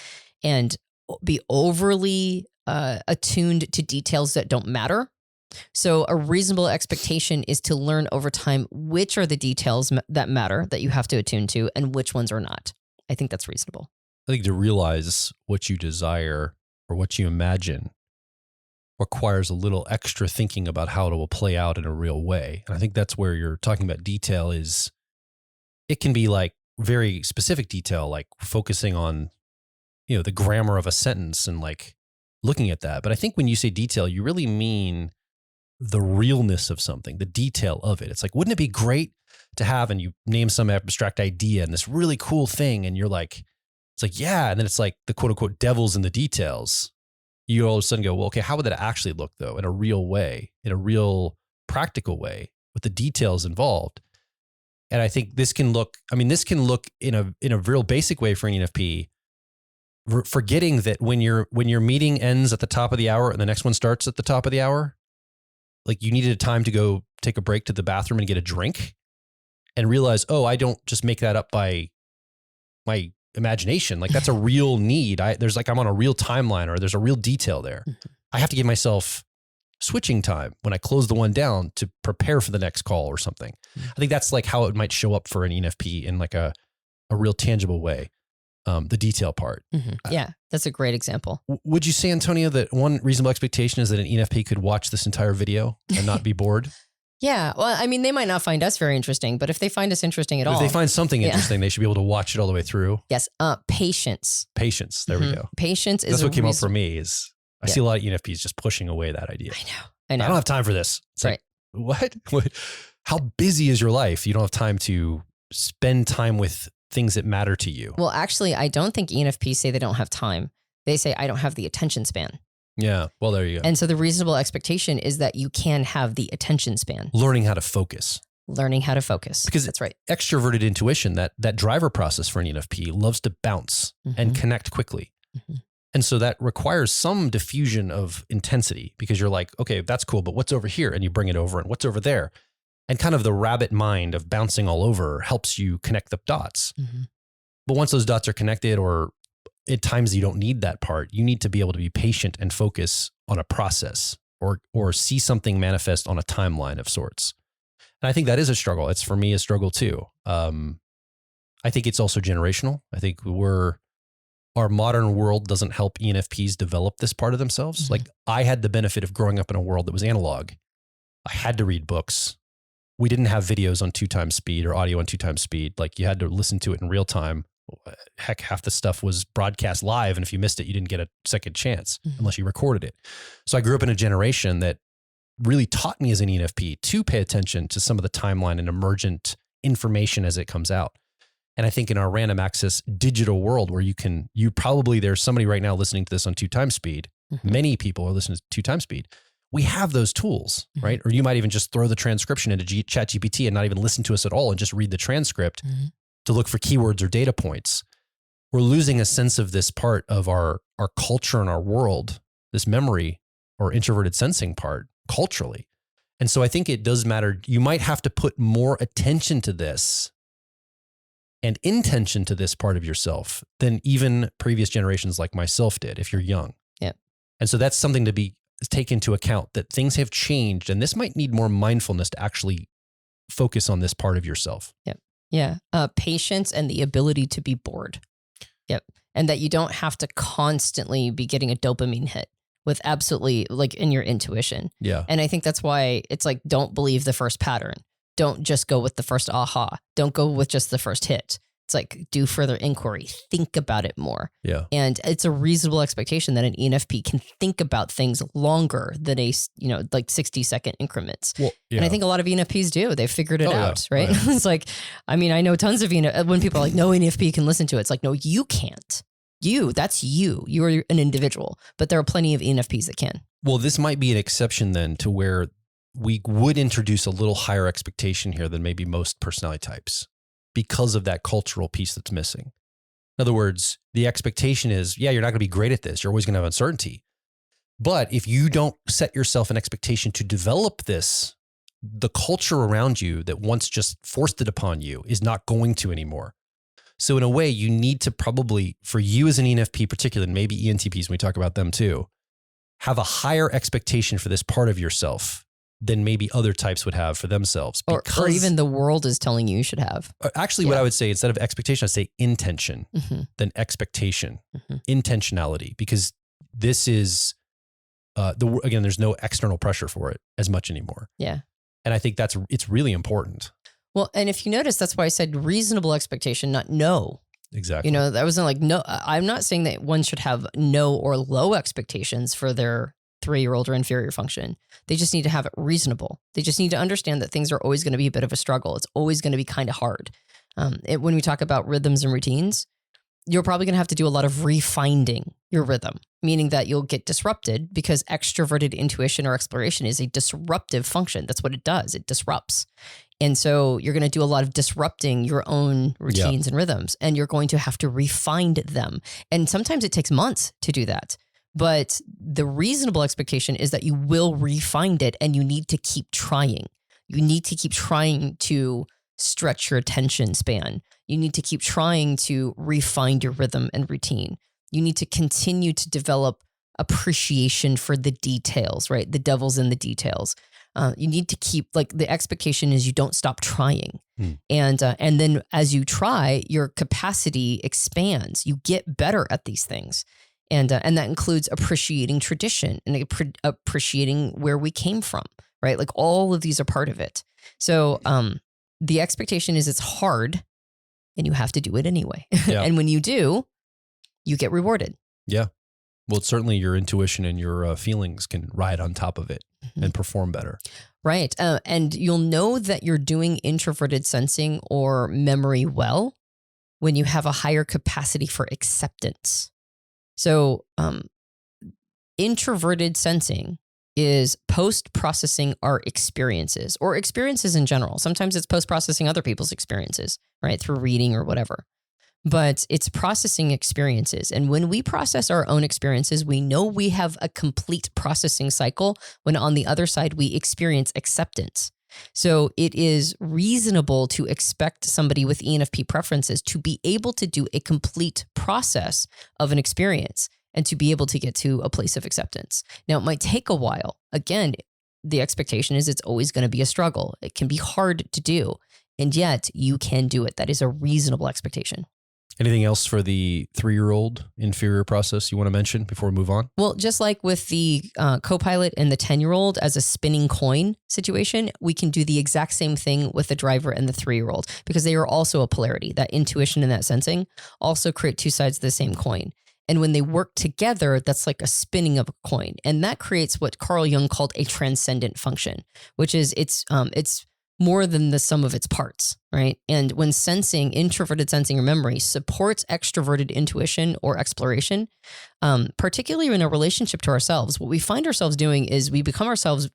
and be overly attuned to details that don't matter. So a reasonable expectation is to learn over time which are the details that matter that you have to attune to and which ones are not. I think that's reasonable. I think to realize what you desire or what you imagine requires a little extra thinking about how it will play out in a real way. And I think that's where you're talking about detail is, it can be like very specific detail, like focusing on, the grammar of a sentence and like looking at that. But I think when you say detail, you really mean the realness of something, the detail of it. It's like, wouldn't it be great to have, and you name some abstract idea and this really cool thing, and you're like, it's like, yeah. And then it's like the quote unquote devil's in the details. You all of a sudden go, well, okay, how would that actually look though, in a real way, in a real practical way with the details involved? And I think this can look in a real basic way for an ENFP, forgetting that when your meeting ends at the top of the hour and the next one starts at the top of the hour, like you needed a time to go take a break to the bathroom and get a drink, and realize, oh, I don't just make that up by my imagination. Like that's a real need. I'm on a real timeline, or there's a real detail there. I have to give myself switching time when I close the one down to prepare for the next call or something. I think that's like how it might show up for an ENFP in like a real tangible way. The detail part. Yeah, that's a great example. Would you say, Antonia, that one reasonable expectation is that an ENFP could watch this entire video and not be bored? Yeah. Well, I mean, they might not find us very interesting, but if they find us interesting at all. If they find something interesting, they should be able to watch it all the way through. Yes. Patience. Patience. There we go. Patience is That's what came up for me is I see a lot of ENFPs just pushing away that idea. I know. I don't have time for this. It's right. Like, what? How busy is your life? You don't have time to spend time with things that matter to you. Well, actually, I don't think ENFPs say they don't have time. They say, I don't have the attention span. Yeah. Well, there you go. And so the reasonable expectation is that you can have the attention span. Learning how to focus. Because that's right. Extroverted intuition, that driver process for an ENFP loves to bounce and connect quickly. And so that requires some diffusion of intensity because you're like, okay, that's cool, but what's over here? And you bring it over, and what's over there? And kind of the rabbit mind of bouncing all over helps you connect the dots. Mm-hmm. But once those dots are connected, or at times you don't need that part, you need to be able to be patient and focus on a process or see something manifest on a timeline of sorts. And I think that is a struggle. It's for me a struggle too. I think it's also generational. I think our modern world doesn't help ENFPs develop this part of themselves. Mm-hmm. Like I had the benefit of growing up in a world that was analog. I had to read books. We didn't have videos on 2x speed or audio on 2x speed. Like you had to listen to it in real time. Heck, half the stuff was broadcast live. And if you missed it, you didn't get a second chance unless you recorded it. So I grew up in a generation that really taught me as an ENFP to pay attention to some of the timeline and emergent information as it comes out. And I think in our random access digital world where there's somebody right now listening to this on 2x speed. Mm-hmm. Many people are listening to 2x speed. We have those tools, right? Or you might even just throw the transcription into ChatGPT and not even listen to us at all and just read the transcript to look for keywords or data points. We're losing a sense of this part of our culture and our world, this memory or introverted sensing part culturally. And so I think it does matter. You might have to put more attention to this and intention to this part of yourself than even previous generations like myself did if you're young. Yeah. And so that's something to be take into account, that things have changed and this might need more mindfulness to actually focus on this part of yourself. Yep. Yeah. Patience and the ability to be bored. Yep. And that you don't have to constantly be getting a dopamine hit with absolutely like in your intuition. Yeah. And I think that's why it's like, don't believe the first pattern. Don't just go with the first aha. Don't go with just the first hit. It's like, do further inquiry, think about it more. Yeah. And it's a reasonable expectation that an ENFP can think about things longer than like 60-second increments. Well, yeah. And I think a lot of ENFPs do. They've figured it out, right? It's like, I mean, I know tons of when people are like, no ENFP can listen to it. It's like, no, you can't. That's you. You are an individual. But there are plenty of ENFPs that can. Well, this might be an exception then to where we would introduce a little higher expectation here than maybe most personality types, because of that cultural piece that's missing. In other words, the expectation is, yeah, you're not going to be great at this. You're always going to have uncertainty. But if you don't set yourself an expectation to develop this, the culture around you that once just forced it upon you is not going to anymore. So in a way, you need to probably, for you as an ENFP particularly, and maybe ENTPs, when we talk about them too, have a higher expectation for this part of yourself than maybe other types would have for themselves. Or even the world is telling you should have. Actually, what I would say, instead of expectation, I'd say intention than expectation, intentionality, because this is, again, there's no external pressure for it as much anymore. Yeah. And I think it's really important. Well, and if you notice, that's why I said reasonable expectation, not no. Exactly. That wasn't like, no, I'm not saying that one should have no or low expectations for their 3-year-old or inferior function. They just need to have it reasonable. They just need to understand that things are always going to be a bit of a struggle. It's always going to be kind of hard. When we talk about rhythms and routines, you're probably going to have to do a lot of refinding your rhythm, meaning that you'll get disrupted because extroverted intuition or exploration is a disruptive function. That's what it does. It disrupts. And so you're going to do a lot of disrupting your own routines and rhythms, and you're going to have to refine them. And sometimes it takes months to do that. But the reasonable expectation is that you will refine it, and you need to keep trying. You need to keep trying to stretch your attention span. You need to keep trying to refine your rhythm and routine. You need to continue to develop appreciation for the details, right? The devil's in the details. You need to keep, like, the expectation is you don't stop trying. And then as you try, your capacity expands. You get better at these things. And that includes appreciating tradition and appreciating where we came from, right? Like, all of these are part of it. So the expectation is it's hard and you have to do it anyway. Yeah. And when you do, you get rewarded. Yeah. Well, certainly your intuition and your feelings can ride on top of it and perform better. Right. And you'll know that you're doing introverted sensing or memory well when you have a higher capacity for acceptance. So introverted sensing is post-processing our experiences, or experiences in general. Sometimes it's post-processing other people's experiences, right? Through reading or whatever. but it's processing experiences. And when we process our own experiences, we know we have a complete processing cycle when on the other side, we experience acceptance. So it is reasonable to expect somebody with ENFP preferences to be able to do a complete process of an experience and to be able to get to a place of acceptance. Now, it might take a while. Again, the expectation is it's always going to be a struggle. It can be hard to do, and yet you can do it. That is a reasonable expectation. Anything else for the 3-year-old inferior process you want to mention before we move on? Well, just like with the co-pilot and the 10-year-old as a spinning coin situation, we can do the exact same thing with the driver and the 3-year-old because they are also a polarity. That intuition and that sensing also create two sides of the same coin. And when they work together, that's like a spinning of a coin. And that creates what Carl Jung called a transcendent function, which is it's more than the sum of its parts, right? And when sensing, introverted sensing or memory supports extroverted intuition or exploration, particularly in a relationship to ourselves, what we find ourselves doing is we become ourselves,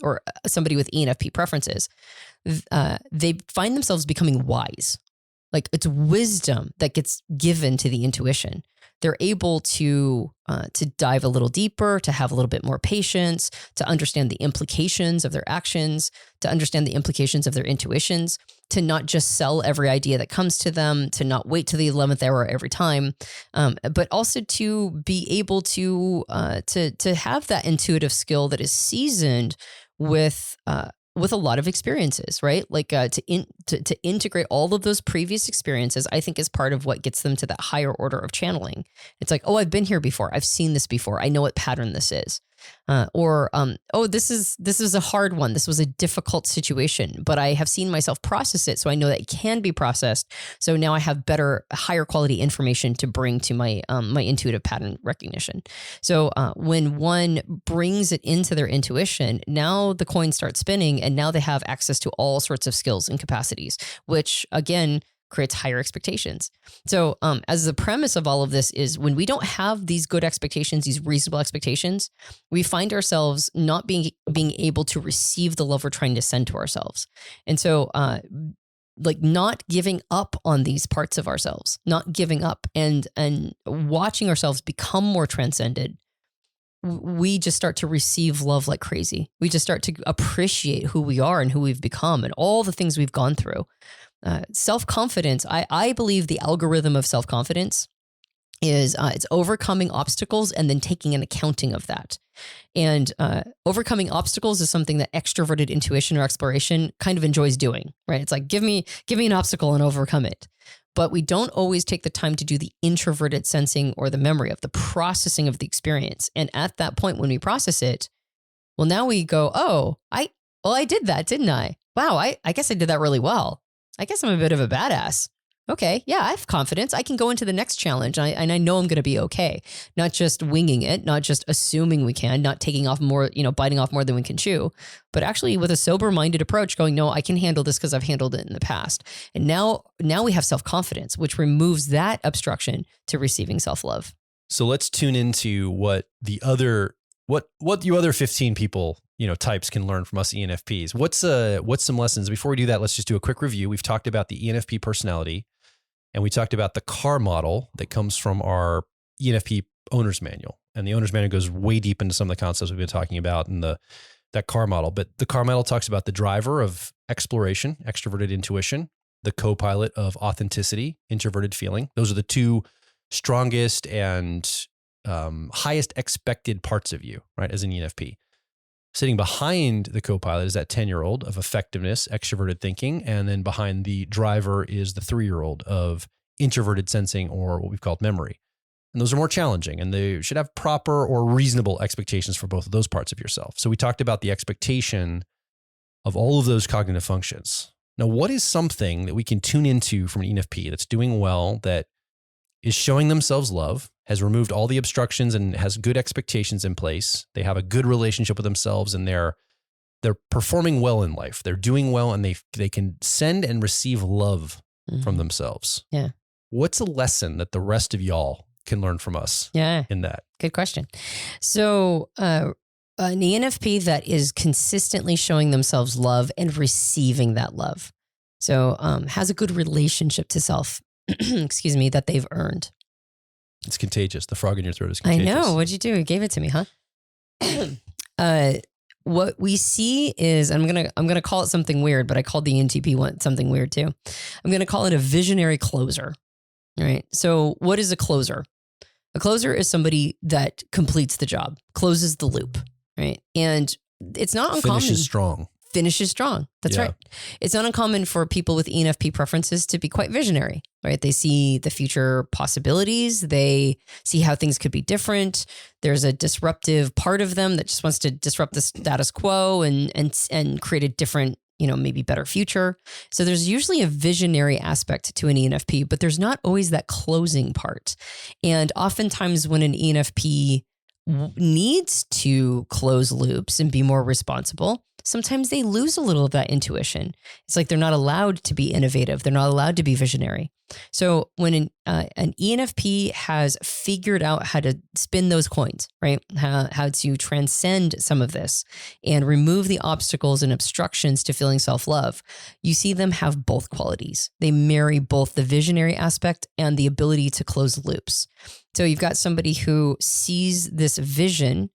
or somebody with ENFP preferences, they find themselves becoming wise. Like it's wisdom that gets given to the intuition. They're able to dive a little deeper, to have a little bit more patience, to understand the implications of their actions, to understand the implications of their intuitions, to not just sell every idea that comes to them, to not wait to the 11th hour every time, but also to be able to have that intuitive skill that is seasoned with a lot of experiences, right? Like to integrate all of those previous experiences, I think is part of what gets them to that higher order of channeling. It's like, oh, I've been here before. I've seen this before. I know what pattern this is. Oh, this is a hard one. This was a difficult situation, but I have seen myself process it. So I know that it can be processed. So now I have higher quality information to bring to my intuitive pattern recognition. So when one brings it into their intuition, now the coin starts spinning and now they have access to all sorts of skills and capacities, which again, creates higher expectations. So as the premise of all of this is when we don't have these good expectations, these reasonable expectations, we find ourselves not being able to receive the love we're trying to send to ourselves. And so like not giving up on these parts of ourselves, not giving up and watching ourselves become more transcended, we just start to receive love like crazy. We just start to appreciate who we are and who we've become and all the things we've gone through. Self-confidence, I believe the algorithm of self-confidence is it's overcoming obstacles and then taking an accounting of that. And overcoming obstacles is something that extroverted intuition or exploration kind of enjoys doing, right? It's like, give me an obstacle and overcome it. But we don't always take the time to do the introverted sensing or the memory of the processing of the experience. And at that point, when we process it, well, now we go, oh, I did that, didn't I? Wow, I guess I did that really well. I guess I'm a bit of a badass. Okay, yeah, I have confidence. I can go into the next challenge and I know I'm going to be okay. Not just winging it, not just assuming we can, not taking off more, biting off more than we can chew, but actually with a sober-minded approach going, no, I can handle this because I've handled it in the past. And now we have self-confidence, which removes that obstruction to receiving self-love. So let's tune into what you other 15 people types can learn from us ENFPs. What's some lessons? Before we do that, let's just do a quick review. We've talked about the ENFP personality, and we talked about the CAR model that comes from our ENFP owner's manual. And the owner's manual goes way deep into some of the concepts we've been talking about in that CAR model. But the CAR model talks about the driver of exploration, extroverted intuition, the co-pilot of authenticity, introverted feeling. Those are the two strongest and highest expected parts of you, right, as an ENFP. Sitting behind the co-pilot is that 10-year-old of effectiveness, extroverted thinking. And then behind the driver is the 3-year-old of introverted sensing, or what we've called memory. And those are more challenging, and they should have proper or reasonable expectations for both of those parts of yourself. So we talked about the expectation of all of those cognitive functions. Now, what is something that we can tune into from an ENFP that's doing well, that is showing themselves love, has removed all the obstructions and has good expectations in place? They have a good relationship with themselves, and they're performing well in life. They're doing well, and they can send and receive love from themselves. Yeah. What's a lesson that the rest of y'all can learn from us in that? Good question. So an ENFP that is consistently showing themselves love and receiving that love. So has a good relationship to self, excuse me, that they've earned. It's contagious. The frog in your throat is contagious. I know. What'd you do? You gave it to me, huh? What we see is, I'm gonna call it something weird, but I called the ENTP one something weird too. I'm gonna call it a visionary closer. All right. So what is a closer? A closer is somebody that completes the job, closes the loop, right? And it's not uncommon. Finishes strong. That's right. It's not uncommon for people with ENFP preferences to be quite visionary, right? They see the future possibilities. They see how things could be different. There's a disruptive part of them that just wants to disrupt the status quo and create a different, maybe better future. So there's usually a visionary aspect to an ENFP, but there's not always that closing part. And oftentimes when an ENFP needs to close loops and be more responsible, sometimes they lose a little of that intuition. It's like they're not allowed to be innovative. They're not allowed to be visionary. So when an ENFP has figured out how to spin those coins, right? How to transcend some of this and remove the obstacles and obstructions to feeling self-love, you see them have both qualities. They marry both the visionary aspect and the ability to close loops. So you've got somebody who sees this vision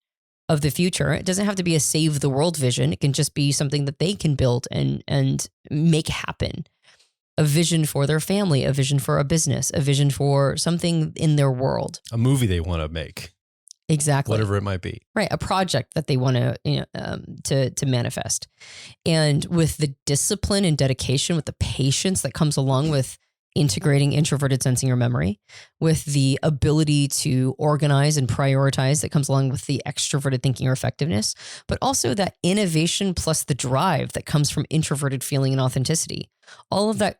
of the future. It doesn't have to be a save the world vision. It can just be something that they can build and make happen. A vision for their family, a vision for a business, a vision for something in their world. A movie they want to make. Exactly. Whatever it might be. Right. A project that they want to manifest. And with the discipline and dedication, with the patience that comes along with integrating introverted sensing or memory, with the ability to organize and prioritize that comes along with the extroverted thinking or effectiveness, but also that innovation plus the drive that comes from introverted feeling and authenticity. All of that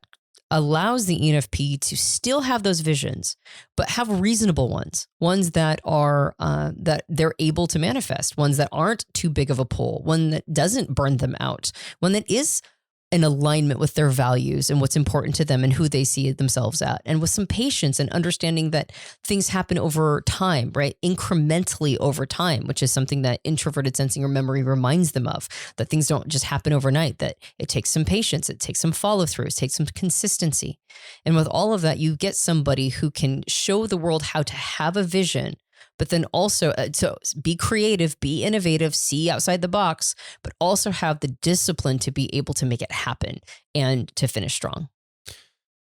allows the ENFP to still have those visions, but have reasonable ones that are that they're able to manifest, ones that aren't too big of a pull, one that doesn't burn them out, one that is in alignment with their values and what's important to them and who they see themselves at. And with some patience and understanding that things happen over time, right? Incrementally over time, which is something that introverted sensing or memory reminds them of, that things don't just happen overnight, that it takes some patience, it takes some follow through, it takes some consistency. And with all of that, you get somebody who can show the world how to have a vision, but then also so be creative, be innovative, see outside the box, but also have the discipline to be able to make it happen and to finish strong.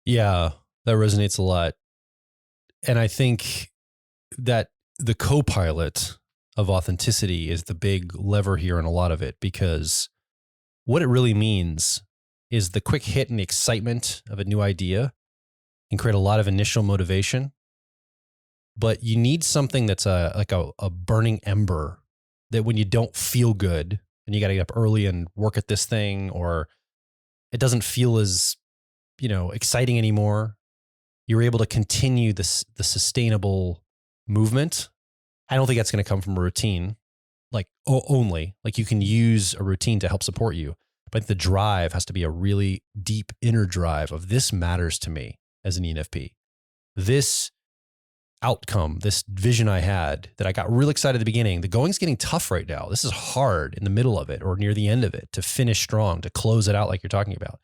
Yeah, that resonates a lot. And I think that the co-pilot of authenticity is the big lever here in a lot of it, because what it really means is the quick hit and the excitement of a new idea can create a lot of initial motivation. But you need something that's like a burning ember that when you don't feel good and you got to get up early and work at this thing, or it doesn't feel as, exciting anymore, you're able to continue the sustainable movement. I don't think that's going to come from a routine, like only. Like you can use a routine to help support you, but the drive has to be a really deep inner drive of this matters to me as an ENFP. This outcome, this vision I had that I got real excited at the beginning. The going's getting tough right now. This is hard in the middle of it or near the end of it to finish strong, to close it out like you're talking about.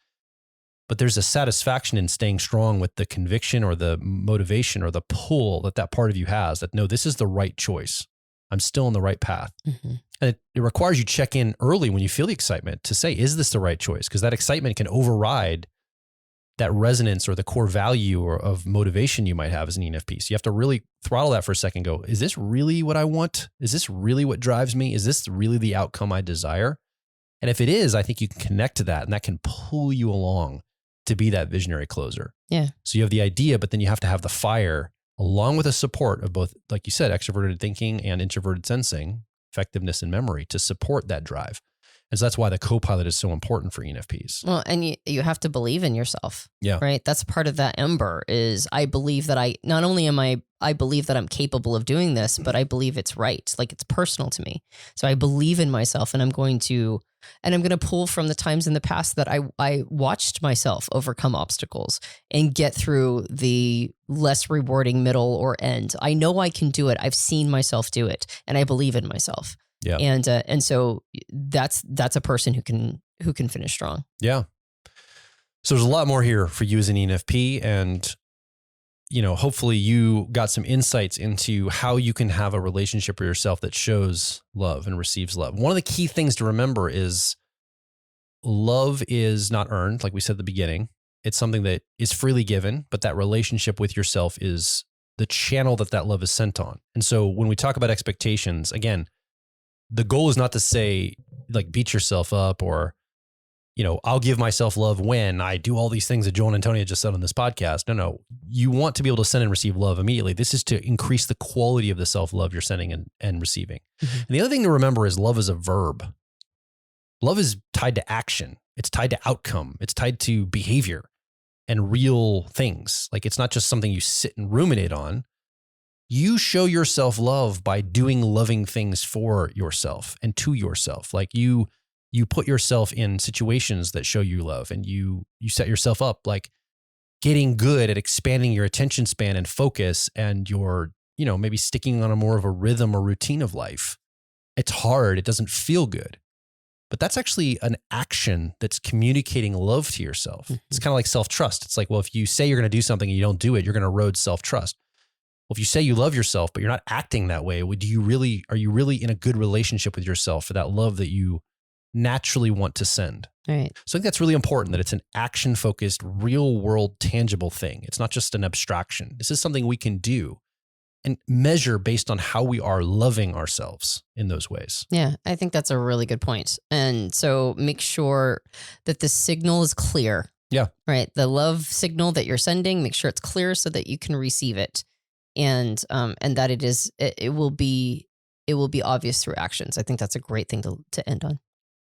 But there's a satisfaction in staying strong with the conviction or the motivation or the pull that part of you has that, no, this is the right choice. I'm still on the right path. Mm-hmm. And it requires you check in early when you feel the excitement to say, is this the right choice? Because that excitement can override that resonance or the core value or of motivation you might have as an ENFP. So you have to really throttle that for a second. Go, is this really what I want? Is this really what drives me? Is this really the outcome I desire? And if it is, I think you can connect to that and that can pull you along to be that visionary closer. Yeah. So you have the idea, but then you have to have the fire along with the support of both, like you said, extroverted thinking and introverted sensing, effectiveness and memory to support that drive. And so that's why the co-pilot is so important for ENFPs. Well, and you have to believe in yourself. Yeah. Right. That's part of that ember is I believe that I believe that I'm capable of doing this, but I believe it's right. Like it's personal to me. So I believe in myself and I'm going to pull from the times in the past that I watched myself overcome obstacles and get through the less rewarding middle or end. I know I can do it. I've seen myself do it and I believe in myself. Yeah. And so that's a person who can finish strong. Yeah. So there's a lot more here for you as an ENFP, and hopefully you got some insights into how you can have a relationship with yourself that shows love and receives love. One of the key things to remember is love is not earned, like we said at the beginning. It's something that is freely given, but that relationship with yourself is the channel that love is sent on. And so when we talk about expectations, again, the goal is not to say like beat yourself up or, I'll give myself love when I do all these things that Joel and Antonia just said on this podcast. No, you want to be able to send and receive love immediately. This is to increase the quality of the self-love you're sending and receiving. Mm-hmm. And the other thing to remember is love is a verb. Love is tied to action. It's tied to outcome. It's tied to behavior and real things. Like it's not just something you sit and ruminate on. You show yourself love by doing loving things for yourself and to yourself. Like you put yourself in situations that show you love, and you set yourself up, like getting good at expanding your attention span and focus, and you're, maybe sticking on a more of a rhythm or routine of life. It's hard. It doesn't feel good. But that's actually an action that's communicating love to yourself. Mm-hmm. It's kind of like self-trust. It's like, well, if you say you're going to do something and you don't do it, you're going to erode self-trust. Well, if you say you love yourself, but you're not acting that way, are you really in a good relationship with yourself for that love that you naturally want to send? Right. So I think that's really important, that it's an action-focused, real-world, tangible thing. It's not just an abstraction. This is something we can do and measure based on how we are loving ourselves in those ways. Yeah, I think that's a really good point. And so make sure that the signal is clear. Yeah. Right. The love signal that you're sending, make sure it's clear so that you can receive it. And that it will be obvious through actions. I think that's a great thing to end on.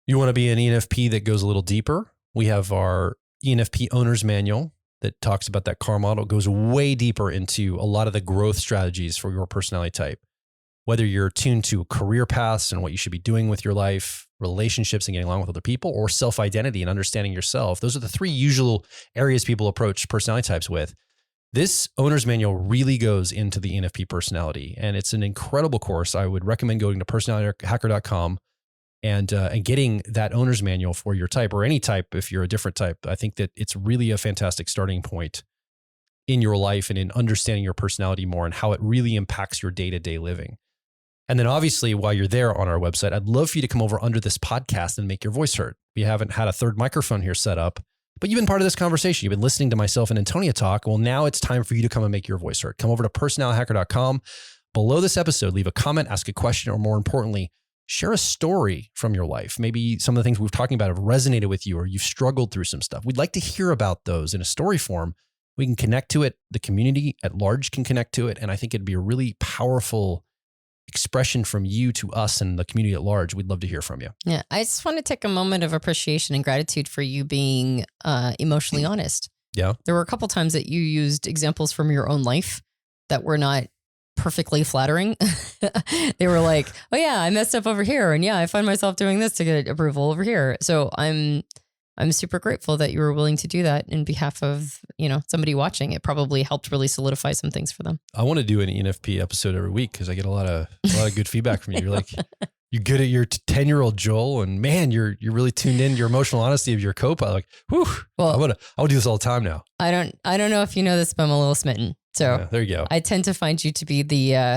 You want to be an ENFP that goes a little deeper? We have our ENFP owner's manual that talks about that car model. It goes way deeper into a lot of the growth strategies for your personality type. Whether you're tuned to career paths and what you should be doing with your life, relationships and getting along with other people, or self-identity and understanding yourself. Those are the three usual areas people approach personality types with. This owner's manual really goes into the ENFP personality, and it's an incredible course. I would recommend going to personalityhacker.com and getting that owner's manual for your type, or any type if you're a different type. I think that it's really a fantastic starting point in your life and in understanding your personality more and how it really impacts your day-to-day living. And then obviously, while you're there on our website, I'd love for you to come over under this podcast and make your voice heard. We haven't had a third microphone here set up, but you've been part of this conversation. You've been listening to myself and Antonia talk. Well, now it's time for you to come and make your voice heard. Come over to personalityhacker.com. Below this episode, leave a comment, ask a question, or more importantly, share a story from your life. Maybe some of the things we've talking about have resonated with you, or you've struggled through some stuff. We'd like to hear about those in a story form. We can connect to it. The community at large can connect to it. And I think it'd be a really powerful expression from you to us and the community at large. We'd love to hear from you. Yeah. I just want to take a moment of appreciation and gratitude for you being emotionally honest. Yeah. There were a couple times that you used examples from your own life that were not perfectly flattering. They were like, oh yeah, I messed up over here. And yeah, I find myself doing this to get approval over here. So I'm super grateful that you were willing to do that in behalf of, somebody watching. It probably helped really solidify some things for them. I want to do an ENFP episode every week because I get a lot of good feedback from you. You're like, you're good at your 10-year-old Joel, and man, you're really tuned in to your emotional honesty of your co-pilot. Like, whew, well, I would do this all the time now. I don't know if you know this, but I'm a little smitten. So yeah, there you go. I tend to find you to be the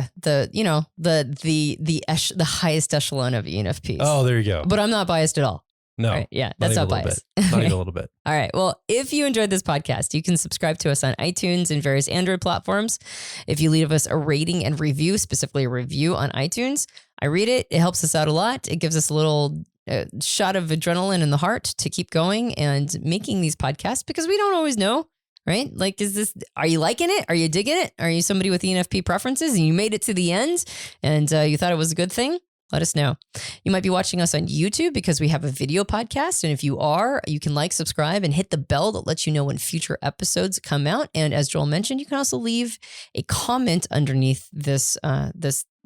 highest echelon of ENFPs. Oh, there you go. But I'm not biased at all. No. Right? Yeah, that's not biased. Not even a little bit. All right. Well, if you enjoyed this podcast, you can subscribe to us on iTunes and various Android platforms. If you leave us a rating and review, specifically a review on iTunes, I read it. It helps us out a lot. It gives us a little shot of adrenaline in the heart to keep going and making these podcasts, because we don't always know. Right? Like, are you liking it? Are you digging it? Are you somebody with ENFP preferences and you made it to the end and you thought it was a good thing? Let us know. You might be watching us on YouTube because we have a video podcast. And if you are, you can subscribe, and hit the bell that lets you know when future episodes come out. And as Joel mentioned, you can also leave a comment underneath this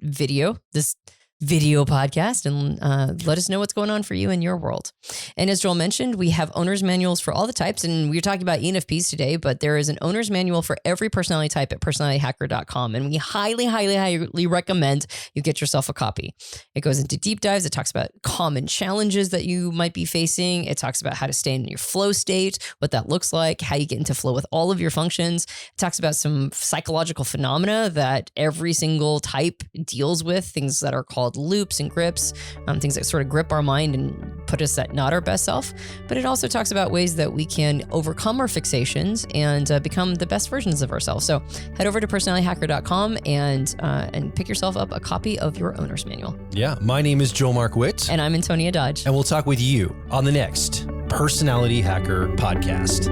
video, this video podcast and let us know what's going on for you in your world. And as Joel mentioned, we have owner's manuals for all the types. And we're talking about ENFPs today, but there is an owner's manual for every personality type at personalityhacker.com. And we highly, highly, highly recommend you get yourself a copy. It goes into deep dives. It talks about common challenges that you might be facing. It talks about how to stay in your flow state, what that looks like, how you get into flow with all of your functions. It talks about some psychological phenomena that every single type deals with, things that are called loops and grips, things that sort of grip our mind and put us at not our best self. But it also talks about ways that we can overcome our fixations and become the best versions of ourselves. So head over to personalityhacker.com and pick yourself up a copy of your owner's manual. Yeah. My name is Joel Mark Witt. And I'm Antonia Dodge. And we'll talk with you on the next Personality Hacker podcast.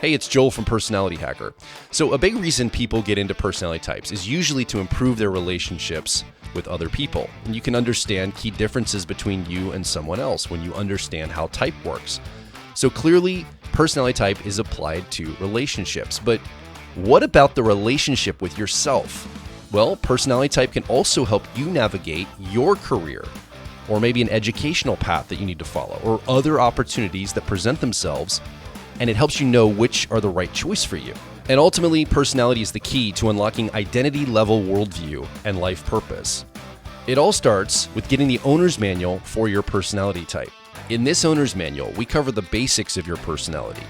Hey, it's Joel from Personality Hacker. So a big reason people get into personality types is usually to improve their relationships with other people. And you can understand key differences between you and someone else when you understand how type works. So clearly, personality type is applied to relationships. But what about the relationship with yourself? Well, personality type can also help you navigate your career, or maybe an educational path that you need to follow, or other opportunities that present themselves, and it helps you know which are the right choice for you. And ultimately, personality is the key to unlocking identity-level worldview and life purpose. It all starts with getting the owner's manual for your personality type. In this owner's manual, we cover the basics of your personality.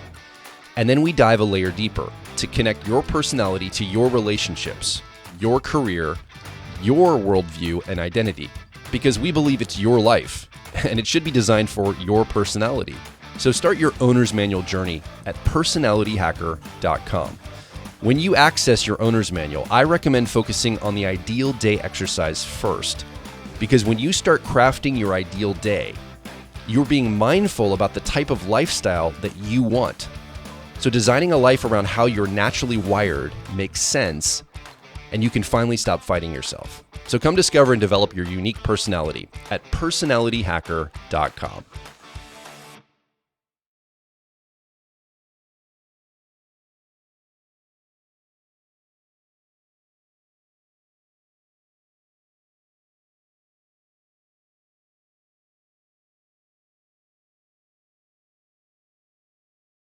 And then we dive a layer deeper to connect your personality to your relationships, your career, your worldview, and identity. Because we believe it's your life, and it should be designed for your personality. So start your owner's manual journey at personalityhacker.com. When you access your owner's manual, I recommend focusing on the ideal day exercise first. Because when you start crafting your ideal day, you're being mindful about the type of lifestyle that you want. So designing a life around how you're naturally wired makes sense, and you can finally stop fighting yourself. So come discover and develop your unique personality at personalityhacker.com.